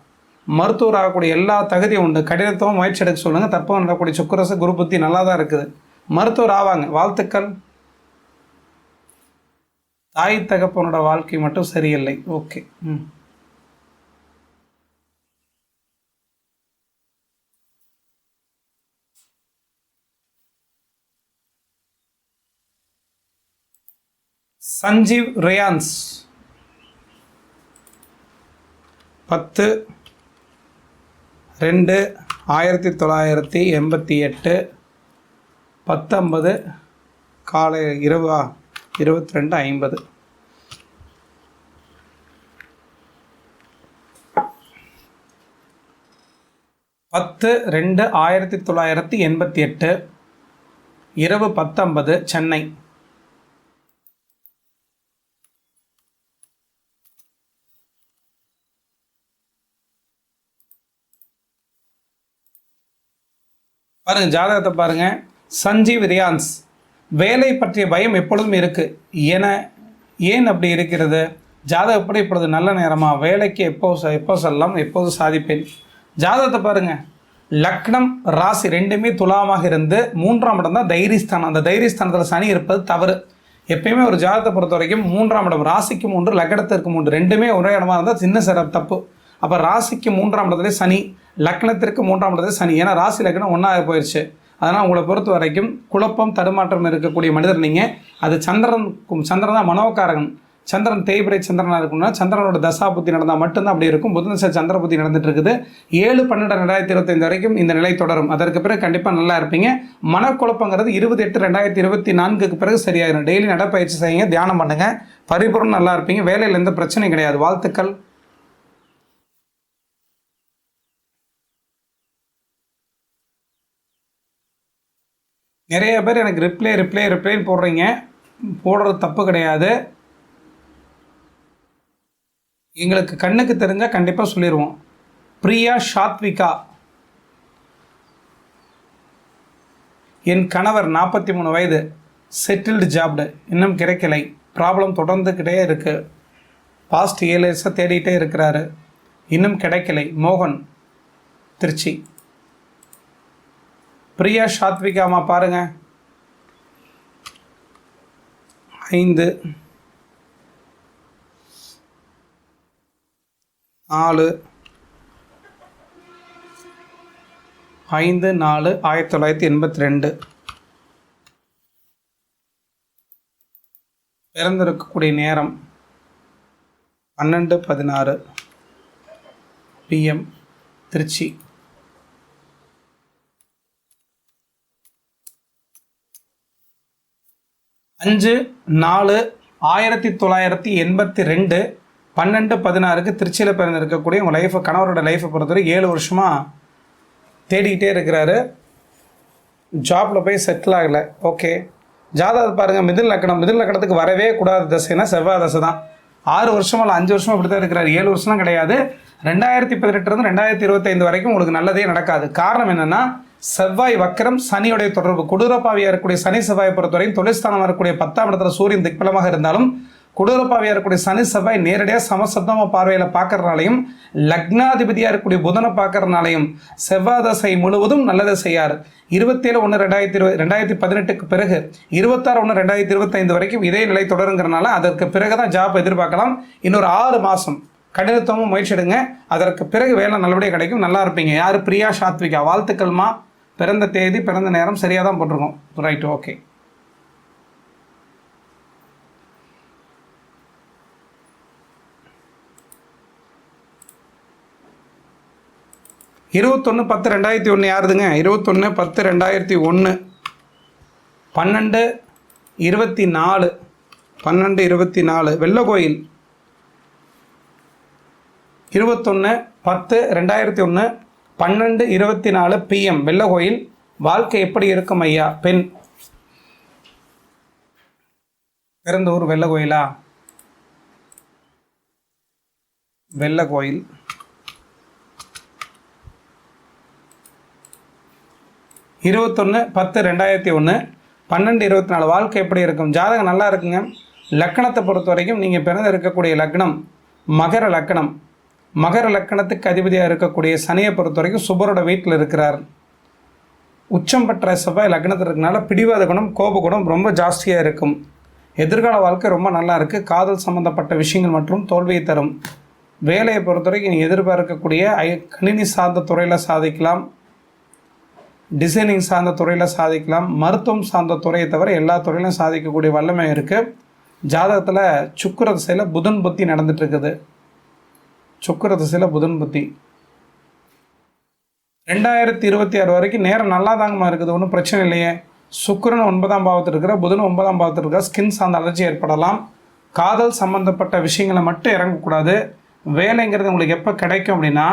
மருத்துவர் ஆகக்கூடிய எல்லா தகுதியும் உண்டு. கடினத்துவம் முயற்சி எடுக்க சொல்லுங்கள். தற்போது நடக்கக்கூடிய சுக்கிரச குரு புத்தி நல்லா தான் இருக்குது. மருத்துவர் ஆவாங்க. வாழ்த்துக்கள். தாய் தகப்பனோட வாழ்க்கை மட்டும் சரியில்லை. ஓகே. சஞ்சீவ் ரேயான்ஸ் 10/2/1988, 19 காலை 22:50. 10/2/1988 இரவு 10:50 சென்னை. பாருங்கள் ஜாதகத்தை பாருங்கள். சஞ்சீவ் ரியான்ஸ். வேலை பற்றிய பயம் எப்பொழுதும் இருக்குது. ஏன் அப்படி இருக்கிறது? ஜாதகம் எப்படி இப்பொழுது நல்ல நேரமா? வேலைக்கு எப்போ செல்லலாம், எப்போது சாதிப்பேன்? ஜாதகத்தை பாருங்கள். லக்னம் ராசி ரெண்டுமே துலாமாக இருந்து 3ஆம் இடம் தான் தைரியஸ்தானம். அந்த தைரியஸ்தானத்தில் சனி இருப்பது தவறு. எப்பயுமே ஒரு ஜாதகத்தை பொறுத்த வரைக்கும் 3ஆம் இடம், ராசிக்கு 3, லக்னத்திற்கு 3, ரெண்டுமே ஒரே இடமா இருந்தால் சின்ன சிறப்பு தப்பு. அப்போ ராசிக்கு 3ஆம் இடத்துல சனி, லக்னத்திற்கு 3ஆம் இடத்துல சனி. ஏன்னா ராசி லக்னம் ஒன்றாக போயிடுச்சு. அதனால் உங்களை பொறுத்த வரைக்கும் குழப்பம் தடுமாற்றம் இருக்கக்கூடிய மனிதர் நீங்கள். அது சந்திரன் தான் மனோகாரகன். சந்திரன் தேய்பிரை சந்திரனாக இருக்குன்னா சந்திரனோட தசா புத்தி நடந்தால் மட்டும்தான் அப்படி இருக்கும். புதன் தசை சந்திர புத்தி நடந்துட்டு இருக்குது. 7/12/2025 வரைக்கும் இந்த நிலை தொடரும். அதற்கு பிறகு கண்டிப்பாக நல்லா இருப்பீங்க. மனக்குழப்பங்கிறது 28/2024 பிறகு சரியாயிடும். டெய்லி நடப்பயிற்சி செய்யுங்க, தியானம் பண்ணுங்கள், பரிபூர்ணம் நல்லா இருப்பீங்க. வேலையில் எந்த பிரச்சனையும் கிடையாது. வாழ்த்துக்கள். நிறைய பேர் எனக்கு ரிப்ளை போடுறீங்க. போடுறது தப்பு கிடையாது. எங்களுக்கு கண்ணுக்கு தெரிஞ்சால் கண்டிப்பாக சொல்லிடுவோம். பிரியா சாத்விகா. என் கணவர் 43 வயது, செட்டில்டு ஜாப்டு, இன்னும் கிடைக்கலை. ப்ராப்ளம் தொடர்ந்துக்கிட்டே இருக்குது. பாஸ்ட் 7 இயர்ஸாக தேடிகிட்டே இருக்கிறாரு, இன்னும் கிடைக்கலை. மோகன், திருச்சி. பிரியா சாத்விகாமா பாருங்க. 5/4/1982 பிறந்திருக்கக்கூடிய நேரம் 12:16 PM, திருச்சி. அஞ்சு 4/1982 12:16 திருச்சியில் பிறந்திருக்கக்கூடிய உங்கள் லைஃப்பை, கணவரோட லைஃப்பை பொறுத்தவரை 7 வருஷமாக தேடிக்கிட்டே இருக்கிறாரு. ஜாப்பில் போய் செட்டில் ஆகலை. ஓகே, ஜாதகத்தை பாருங்கள். மிதுன லக்னத்துக்கு வரவே கூடாத தசைனா செவ்வாய் தசை தான். 6 வருஷமா இல்லை 5 வருஷமாக இப்படி தான் இருக்கிறார். 7 வருஷம்லாம் கிடையாது. 2018 2025 வரைக்கும் உங்களுக்கு நல்லதே நடக்காது. காரணம் என்னென்னா, செவ்வாய் வக்கரம், சனியுடைய தொடர்பு. கொடூரப்பாவியாக இருக்கக்கூடிய சனி செவ்வாயை பொறுத்தவரைக்கும் தொழில்ஸ்தானம் இருக்கக்கூடிய 10ஆம் இடத்துல சூரியன் திக்பலமாக இருந்தாலும், கொடூரப்பாவியாக இருக்கக்கூடிய சனி செவ்வாய் நேரடியாக சமசப்தமாக பார்வையில் பார்க்கறதுனாலையும், லக்னாதிபதியாக இருக்கக்கூடிய புதனை பார்க்கறதுனாலையும் செவ்வாய் தசை முழுவதும் நல்லதை செய்யார். 27/1/2018 பிறகு 26/1/2025 வரைக்கும் இதே நிலை தொடருங்கிறனால அதற்கு பிறகு தான் ஜாப் எதிர்பார்க்கலாம். இன்னொரு 6 மாதம் கடினத்தமும் முயற்சி எடுங்க. அதற்கு பிறகு வேலை நல்லபடியாக கிடைக்கும். நல்லா இருப்பீங்க. யார்? பிரியா சாத்விகா. வாழ்த்துக்கள்மா. பிறந்த தேதி, பிறந்த நேரம் சரியாக தான் போட்டிருக்கோம். Right, okay. இருபத்தொன்று 10/2001 யாருதுங்க? 21/10/2001 12/24 வெள்ளக்கோயில். 21/10/2001 12:24 PM வெள்ளக்கோயில். வாழ்க்கை எப்படி இருக்கும் ஐயா? பெண். பிறந்த ஊர் வெள்ளக்கோயிலா? வெள்ளக்கோயில். 21/10/2001 12:24 வாழ்க்கை எப்படி இருக்கும்? ஜாதகம் நல்லா இருக்குங்க. லக்கணத்தை பொறுத்த வரைக்கும் நீங்கள் பிறந்த இருக்கக்கூடிய லக்னம் மகர லக்கணம். மகர லக்கணத்துக்கு அதிபதியாக இருக்கக்கூடிய சனியை பொறுத்த வரைக்கும் சுபரோட வீட்டில் இருக்கிறார். உச்சம் பெற்ற செவ்வாய் லக்னத்தில் இருக்கனால பிடிவாத குணம், கோப குணம் ரொம்ப ஜாஸ்தியாக இருக்கும். எதிர்கால வாழ்க்கை ரொம்ப நல்லா இருக்குது. காதல் சம்மந்தப்பட்ட விஷயங்கள் மற்றும் தோல்வியை தரும். வேலையை பொறுத்த வரைக்கும் நீங்கள் எதிர்பார்க்கக்கூடிய கணினி சார்ந்த துறையில் சாதிக்கலாம், டிசைனிங் சார்ந்த துறையில் சாதிக்கலாம், மருத்துவம் சார்ந்த துறையை தவிர எல்லா துறையிலும் சாதிக்கக்கூடிய வல்லமை இருக்குது. ஜாதகத்தில் சுக்கிர திசையில் புதன் புத்தி நடந்துட்டுருக்குது. சுக்கிர திசையில் புதன் புத்தி 2026 வரைக்கும் நேரம் நல்லா தாங்கம்மா இருக்குது. ஒன்றும் பிரச்சனை இல்லையே. சுக்கிரன் 9ஆம் பாவத்தில் இருக்கிற, புதன் 9ஆம் பாவத்தில் இருக்கிற. ஸ்கின் சார்ந்த அலர்ஜி ஏற்படலாம். காதல் சம்மந்தப்பட்ட விஷயங்களை மட்டும் இறங்கக்கூடாது. வேலைங்கிறது உங்களுக்கு எப்போ கிடைக்கும் அப்படின்னா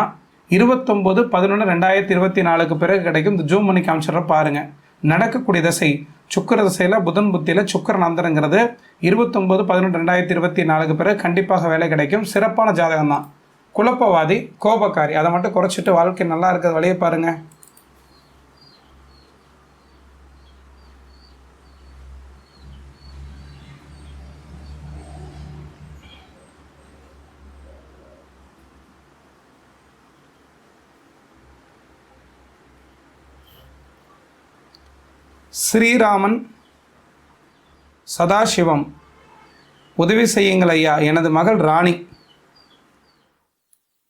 29/11/2024 பிறகு கிடைக்கும். இந்த ஜூம் பண்ணி காமிச்சிடற பாருங்கள். நடக்கக்கூடிய திசை சுக்கர திசையில் புதன் புத்தியில் சுக்கரன் அந்தரங்கிறது 29/11/2024 பிறகு கண்டிப்பாக வேலை கிடைக்கும். சிறப்பான ஜாதகம் தான். குழப்பவாதி, கோபக்காரி, அதை மட்டும் குறைச்சிட்டு வாழ்க்கை நல்லா இருக்கிறது வழியை பாருங்கள். ஸ்ரீராமன், சதாசிவம், உதவி செய்யுங்கள் ஐயா. எனது மகள் ராணி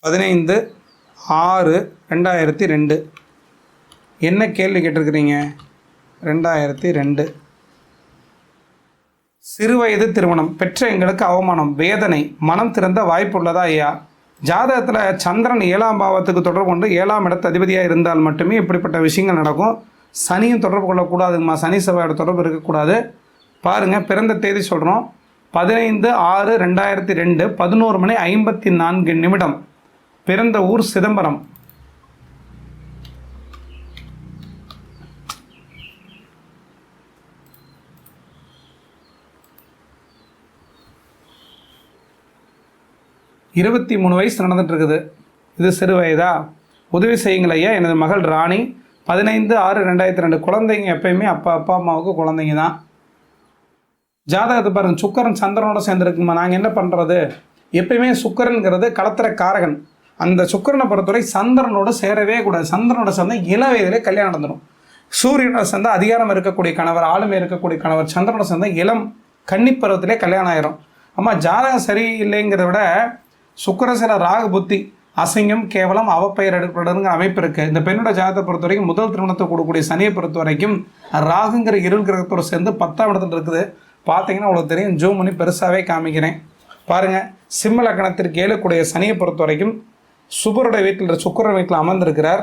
15/6/2002. என்ன கேள்வி கேட்டிருக்கிறீங்க? 2002. சிறுவயது திருமணம், பெற்ற எங்களுக்கு அவமானம், வேதனை, மனம் திறந்த வாய்ப்பு உள்ளதா ஐயா? ஜாதகத்தில் சந்திரன் 7ஆம் பாவத்துக்கு தொடர்பு கொண்டு 7ஆம் இடத்து அதிபதியாக இருந்தால் மட்டுமே இப்படிப்பட்ட விஷயங்கள் நடக்கும். சனியும் தொடர்பு கொள்ளக்கூடாதுங்கம்மா. சனி செவ்வாயோட தொடர்பு இருக்கக்கூடாது. பாருங்கள், பிறந்த தேதி சொல்கிறோம். 15/6/2002 11:54. பிறந்த ஊர் சிதம்பரம். இருபத்தி 3 வயசு நடந்துட்டு இருக்குது. இது சிறு வயதா? உதவி செய்யுங்கள் ஐயா. எனது மகள் ராணி 15/6/2002. குழந்தைங்க எப்பயுமே அப்பா அம்மாவுக்கு குழந்தைங்க தான். ஜாதகத்தை பாருங்கள், சுக்கரன் சந்திரனோட சேர்ந்துருக்குமா. நாங்கள் என்ன பண்ணுறது? எப்பயுமே சுக்கரனுங்கிறது களத்திர காரகன். அந்த சுக்கரனை பொறுத்தவரை சந்திரனோட சேரவே கூடாது. சந்திரனோட சேர்ந்த இள வயதிலே கல்யாணம் நடந்துடும். சூரியனோட சேர்ந்த அதிகாரம் இருக்கக்கூடிய கணவர், ஆளுமை இருக்கக்கூடிய கணவர், சந்திரனோட சேர்ந்த இளம் கன்னிப்பருவத்திலே கல்யாணம் ஆயிரும். அம்மா ஜாதகம் சரியில்லைங்கிறத விட சுக்கர சில ராகு புத்தி, அசிங்கம், கேவலம், அவப்பெயர் எடுக்கப்படுங்கிற அமைப்பு இருக்குது. இந்த பெண்ணோட ஜாதகத்தை பொறுத்த வரைக்கும் முதல் திருமணத்தை கொடுக்கக்கூடிய சனியை பொறுத்த வரைக்கும் ராகுங்கிற இருள் கிரகத்தோடு சேர்ந்து 10ஆம் இடத்துல இருக்குது. பார்த்தீங்கன்னா உங்களுக்கு தெரியும். ஜூம் பண்ணி பெருசாகவே காமிக்கிறேன் பாருங்கள். சிம்ம லக்னத்திற்கு ஏழக்கூடிய சனியை பொறுத்த வரைக்கும் சுபருடைய வீட்டில், சுக்கரன் வீட்டில் அமர்ந்திருக்கிறார்.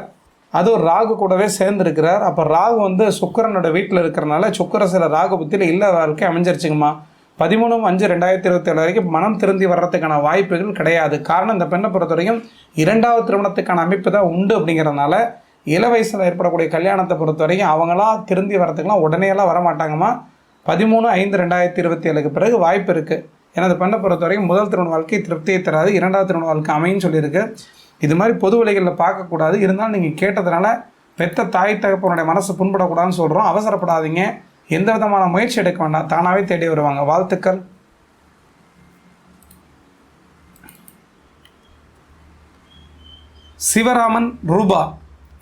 அதுவும் ராகு கூடவே சேர்ந்துருக்கிறார். அப்போ ராகு சுக்கரனோட வீட்டில் இருக்கிறனால சுக்கர சில ராகு புத்தியில் இல்ல வாழ்க்கை அமைஞ்சிருச்சுங்கம்மா. 13/5/2027 வரைக்கும் மனம் திருந்தி வர்றதுக்கான வாய்ப்புகள் கிடையாது. காரணம், இந்த பெண்ணை பொறுத்த வரைக்கும் 2வது திருமணத்துக்கான அமைப்பு தான் உண்டு. அப்படிங்கிறதுனால இள வயசில் ஏற்படக்கூடிய கல்யாணத்தை பொறுத்த வரைக்கும் அவங்களாம் திருந்தி வர்றதுக்கெலாம் உடனேலாம் வரமாட்டாங்கம்மா. 13/5/2027 பிறகு வாய்ப்பு இருக்குது. ஏன்னா அந்த பெண்ணை பொறுத்த வரைக்கும் முதல் திருமண வாழ்க்கை திருப்தியை தராது, 2வது திருமண வாழ்க்கை அமைன்னு சொல்லியிருக்கு. இது மாதிரி பொது வழிகளில் பார்க்கக்கூடாது. இருந்தாலும் நீங்கள் கேட்டதுனால பெத்த தாய் தகப்பனுடைய மனசு புண்படக்கூடாதுன்னு சொல்கிறோம். அவசரப்படாதீங்க. எந்த விதமான முயற்சி எடுக்க வேண்டாம். தானாகவே தேடி வருவாங்க. வாழ்த்துக்கள். சிவராமன், ரூபா.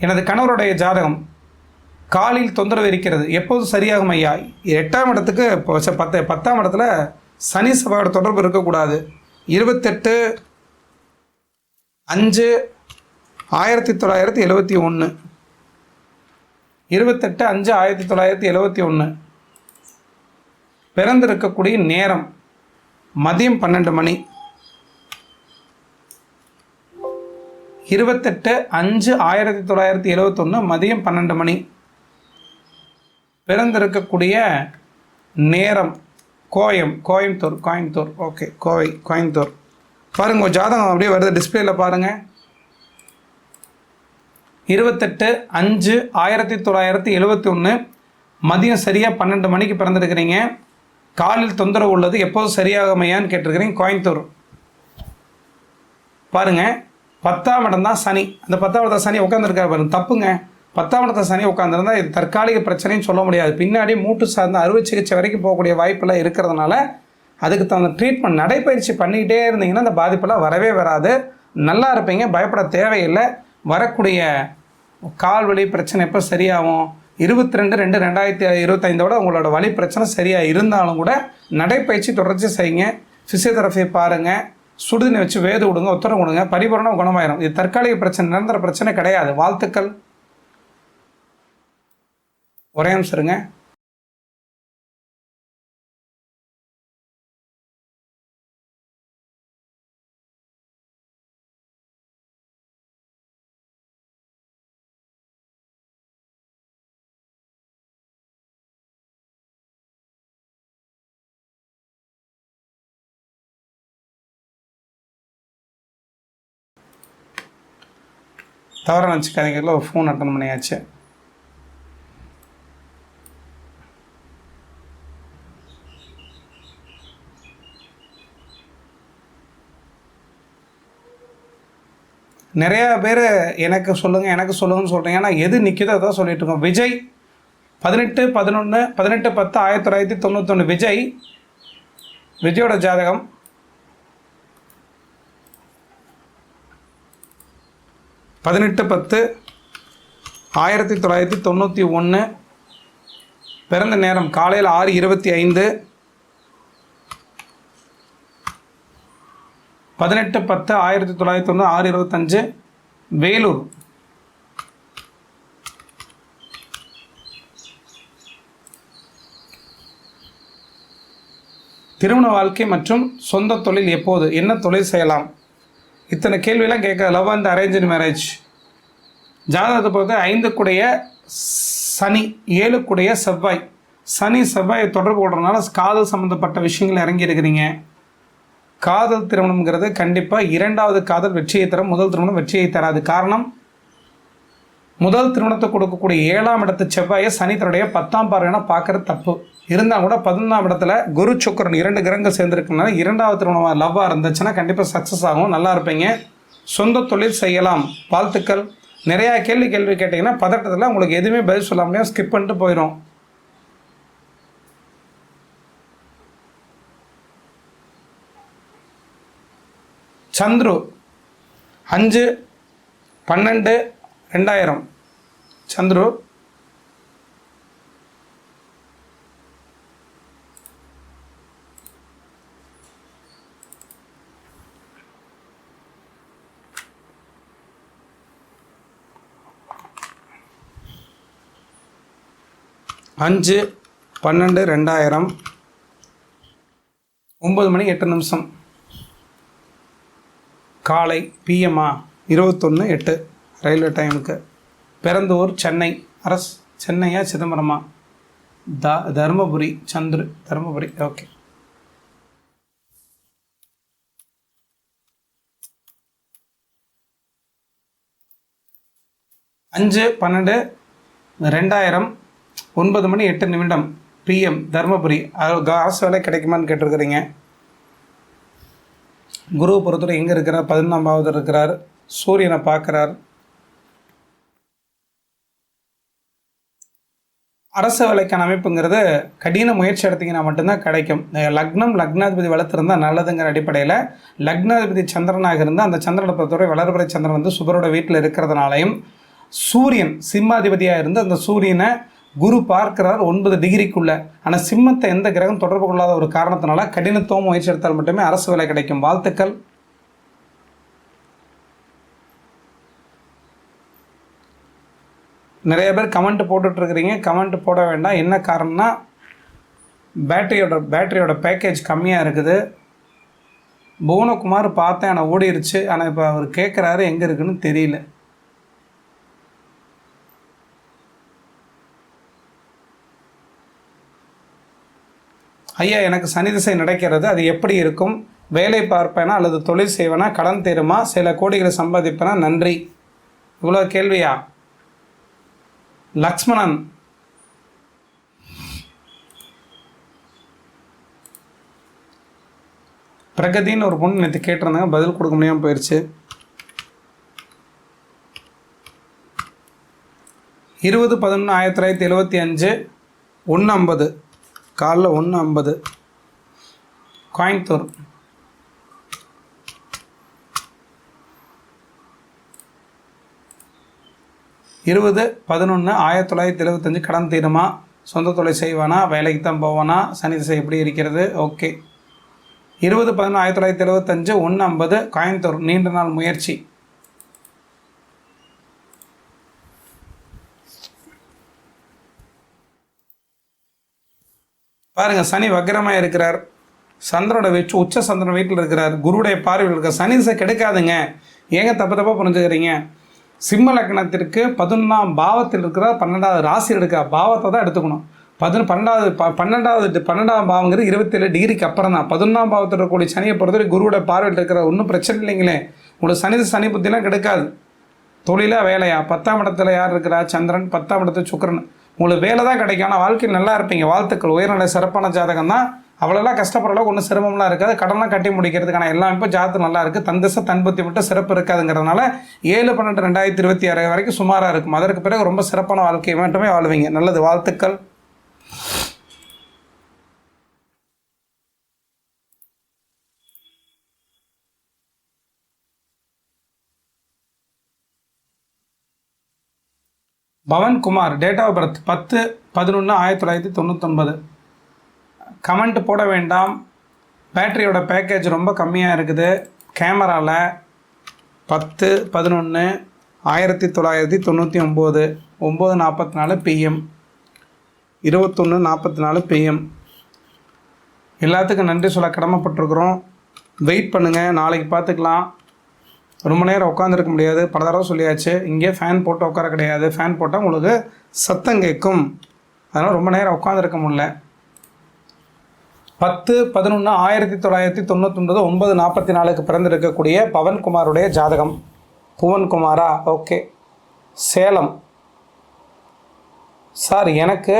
எனது கணவருடைய ஜாதகம். காலில் தொந்தரவு இருக்கிறது. எப்போது சரியாகும் ஐயா? 8ஆம் இடத்துக்கு 10ஆம் இடத்துல சனி செவ்வாயோட தொடர்பு இருக்கக்கூடாது. 28/5/1971. 28/5/1971. பிறந்திருக்கக்கூடிய நேரம் மதியம் 12 மணி. 28/5/1971 மதியம் 12 மணி. பிறந்திருக்கக்கூடிய நேரம் கோயம்புத்தூர். ஓகே, கோயம்புத்தூர். பாருங்கள், ஜாதகம் அப்படியே வருது டிஸ்பிளேயில் பாருங்கள். 28/5/1971 மதியம் சரியாக 12 மணிக்கு பிறந்திருக்கிறீங்க. காலில் தொந்தரவு உள்ளது. எப்போது சரியாகமையான்னு கேட்டிருக்கிறீங்க. கோயம்புத்தூர். பாருங்கள், 10ஆம் இடம் தான் சனி. அந்த 10ஆம் இடத்த சனி உட்காந்துருக்காரு பாருங்க. தப்புங்க. 10ஆம் இடத்த சனி உட்காந்துருந்தா இது தற்காலிக பிரச்சனைன்னு சொல்ல முடியாது. பின்னாடி மூட்டு சார்ந்த அறுவை சிகிச்சை வரைக்கும் போகக்கூடிய வாய்ப்பெல்லாம் இருக்கிறதுனால அதுக்கு தகுந்த ட்ரீட்மெண்ட் நடைப்பயிற்சி பண்ணிக்கிட்டே இருந்தீங்கன்னா அந்த பாதிப்பெல்லாம் வரவே வராது. நல்லா இருப்பீங்க. பயப்பட தேவையில்லை. வரக்கூடிய கால்வலி பிரச்சனை எப்போ சரியாகும்? 22/2/2025 உங்களோட வலி பிரச்சனை சரியாக இருந்தாலும் கூட நடைப்பயிற்சி தொடர்ச்சி செய்யுங்க. ஃபிசியோதெரபி பாருங்கள். சுடுதண்ணி வச்சு வேது விடுங்க, உத்தரவு கொடுங்க. பரிபூரணம் குணமாயிரும். இது தற்காலிக பிரச்சனை, நிரந்தர பிரச்சனை கிடையாது. வாழ்த்துக்கள். ஒரே நிமிஷம் இருங்க. தவறாக நினச்சிக்காதீங்கல, ஒரு ஃபோன் அட்டன் பண்ணியாச்சு. நிறையா பேர் எனக்கு சொல்லுங்கன்னு சொல்கிறீங்க. ஆனால் எது நிற்கிதோ அதான் சொல்லிட்டு இருக்கோம். விஜய் 18/10/1991 விஜயோட ஜாதகம். பதினெட்டு 10/1991 பிறந்த நேரம் காலையில் 6:25. 18/10/1990 6:25 வேலூர். திருமண வாழ்க்கை மற்றும் சொந்த தொழில் எப்போது, என்ன தொழில் செய்யலாம், இத்தனை கேள்வியெல்லாம் கேட்க. Love and arrange marriage. ஜாதகத்தை பொறுத்த 5 சனி, 7 செவ்வாய். சனி செவ்வாயை தொடர்பு கொள்றதுனால காதல் சம்மந்தப்பட்ட விஷயங்கள் இறங்கி இருக்கிறீங்க. காதல் திருமணம்ங்கிறது கண்டிப்பாக 2வது காதல் வெற்றியை தரும், முதல் திருமணம் வெற்றியை தராது. காரணம், முதல் திருமணத்தை கொடுக்கக்கூடிய 7ஆம் இடத்து செவ்வாயை சனி தன்னுடைய 10ஆம் பார்வையான பார்க்குறது தப்பு. இருந்தால் கூட 11ஆம் இடத்துல குரு சுக்கிரன் 2 கிரகங்கள் சேர்ந்துருக்கனால 2வது திருமணமாக லவ்வாக இருந்துச்சுன்னா கண்டிப்பாக சக்ஸஸ் ஆகும், நல்லா இருப்பீங்க. சொந்த தொழில் செய்யலாம், வாழ்த்துக்கள். நிறையா கேள்வி கேட்டிங்கன்னா பதட்டத்தில் உங்களுக்கு எதுவுமே பதில் சொல்ல முடியாது, ஸ்கிப் பண்ணிட்டு போயிடும். சந்துரு 5/12/2000. சந்துரு 5/12/2000 9:08 காலை பிஎம்மா 21:08 ரயில்வே டைமுக்கு. பிறந்த ஊர் சென்னை. அரசு சென்னையா சிதம்பரமா? தருமபுரி. சந்துரு தருமபுரி. ஓகே. அஞ்சு 12/2000 9:08 பிஎம் தருமபுரி. அரசு வேலை கிடைக்குமான்னு கேட்டிருக்கிறீங்க. குருவை பொறுத்தவரை எங்கே இருக்கிறார்? 11ஆம் பாவத்தில் இருக்கிறார். சூரியனை பார்க்குறார். அரசு வேலைக்கான அமைப்புங்கிறது கடின முயற்சி எடுத்திங்கன்னா மட்டும்தான் கிடைக்கும். லக்னாதிபதி வளர்த்துருந்தால் நல்லதுங்கிற அடிப்படையில் லக்னாதிபதி சந்திரனாக இருந்தால் அந்த சந்திரனை பொறுத்தவரை வளர்பிறை சந்திரன் வந்து சுபரோட வீட்டில் இருக்கிறதுனாலையும் சூரியன் சிம்மாதிபதியாக இருந்து அந்த சூரியனை குரு பார்க்கிறார் 9 டிகிரிக்குள்ளே. ஆனால் சிம்மத்தை எந்த கிரகம் தொடர்பு கொள்ளாத ஒரு காரணத்தினால கடினத்துவம் முயற்சி எடுத்தால் மட்டுமே அரசு வேலை கிடைக்கும். வாழ்த்துக்கள். நிறைய பேர் கமெண்ட் போட்டுட்ருக்கிறீங்க. கமெண்ட் போட வேண்டாம். என்ன காரணம்னா பேட்டரியோட பேக்கேஜ் கம்மியாக இருக்குது. புவனகுமார் பார்த்தேன், ஆனால் ஓடிருச்சு. ஆனால் இப்போ அவர் கேட்குறாரு எங்கே இருக்குன்னு தெரியல. ஐயா, எனக்கு சனி திசை நடக்கிறது, அது எப்படி இருக்கும்? வேலை பார்ப்பேனா அல்லது தொழில் செய்வேனா? கடன் தீருமா? சில கோடிகளை சம்பாதிப்பேனா? நன்றி. இவ்வளோ கேள்வியா? லக்ஷ்மணன் பிரகதின்னு ஒரு பொண்ணு நேற்று கேட்டிருந்தாங்க, பதில் கொடுக்க முடியாமல் போயிடுச்சு. 20/11/1975 1:50 காலைல 1:50 கோயம்புத்தூர். இருபது 11/1975 கடன் தீருமா? சொந்த தொழில் செய்வானா? வேலைக்கு தான் போவானா? சனி திசை எப்படி இருக்கிறது? ஓகே. 20/11/1975 1:50 கோயம்புத்தூர். நீண்ட நாள் முயற்சி. பாருங்கள், சனி வக்ரமாக இருக்கிறார். சந்திரனோட உச்ச சந்திரன் வீட்டில் இருக்கிறார். குருடைய பார்வையில் இருக்கிற சனி திசை கெடுக்காதுங்க. ஏங்க தப்பாக புரிஞ்சுக்கிறீங்க? சிம்ம லக்னத்திற்கு 11ஆம் பாவத்தில் இருக்கிறார். 12வது ராசியில் இருக்கிற பாவத்தை தான் எடுத்துக்கணும். 12ஆம் பாவங்கிறது 27 டிகிரிக்கு அப்புறம் தான். 11ஆம் பாவத்தில் இருக்கக்கூடிய சனியை பொறுத்தவரை குருவோட பார்வையில் இருக்கிற ஒன்றும் பிரச்சனை இல்லைங்களே. உங்களுக்கு சனி புத்திலாம் கெடுக்காது. தொழிலாக வேலையா? 10ஆம் இடத்துல யார் இருக்கிறா? சந்திரன். 10ஆம் இடத்துல சுக்கிரன். உங்களுக்கு வேலை தான் கிடைக்கும், ஆனால் வாழ்க்கையில் நல்லா இருப்பீங்க. வாழ்த்துக்கள். உயர்நிலை சிறப்பான ஜாதகம் தான். அவ்வளோலாம் கஷ்டப்படுற அளவுக்கு ஒன்றும் சிரமம்லாம் இருக்காது. கடன்லாம் கட்டி முடிக்கிறதுக்கான எல்லாம் இப்போ ஜாதகம் நல்லா இருக்குது. தன் திசை தன் புத்தி மட்டும் சிறப்பு இருக்காதுங்கிறதுனால 7/12/2026 வரைக்கும் சுமாராக இருக்கும். அதற்கு பிறகு ரொம்ப சிறப்பான வாழ்க்கையை மட்டுமே வாழ்வீங்க. நல்லது, வாழ்த்துக்கள். Pavankumar, date of birth 10/11/1999. Comment போட வேண்டாம். பேட்டரியோட பேக்கேஜ் ரொம்ப கம்மியாக இருக்குது. கேமராவில் 10/11/1999 9:44 PM 21:44 PM. எல்லாத்துக்கும் நன்றி சொல்ல கடமைப்பட்டிருக்கிறோம். வெயிட் பண்ணுங்கள், நாளைக்கு பார்த்துக்கலாம். ரொம்ப நேரம் உட்காந்துருக்க முடியாது, பல தடவை சொல்லியாச்சு. இங்கே ஃபேன் போட்டு உட்கார கிடையாது. ஃபேன் போட்டால் உங்களுக்கு சத்தம் கேட்கும், அதனால் ரொம்ப நேரம் உட்காந்துருக்க முடியல. 10/11/1999 9:44 பிறந்திருக்கக்கூடிய பவன்குமாருடைய ஜாதகம். புவன்குமாரா? ஓகே. சேலம். சார், எனக்கு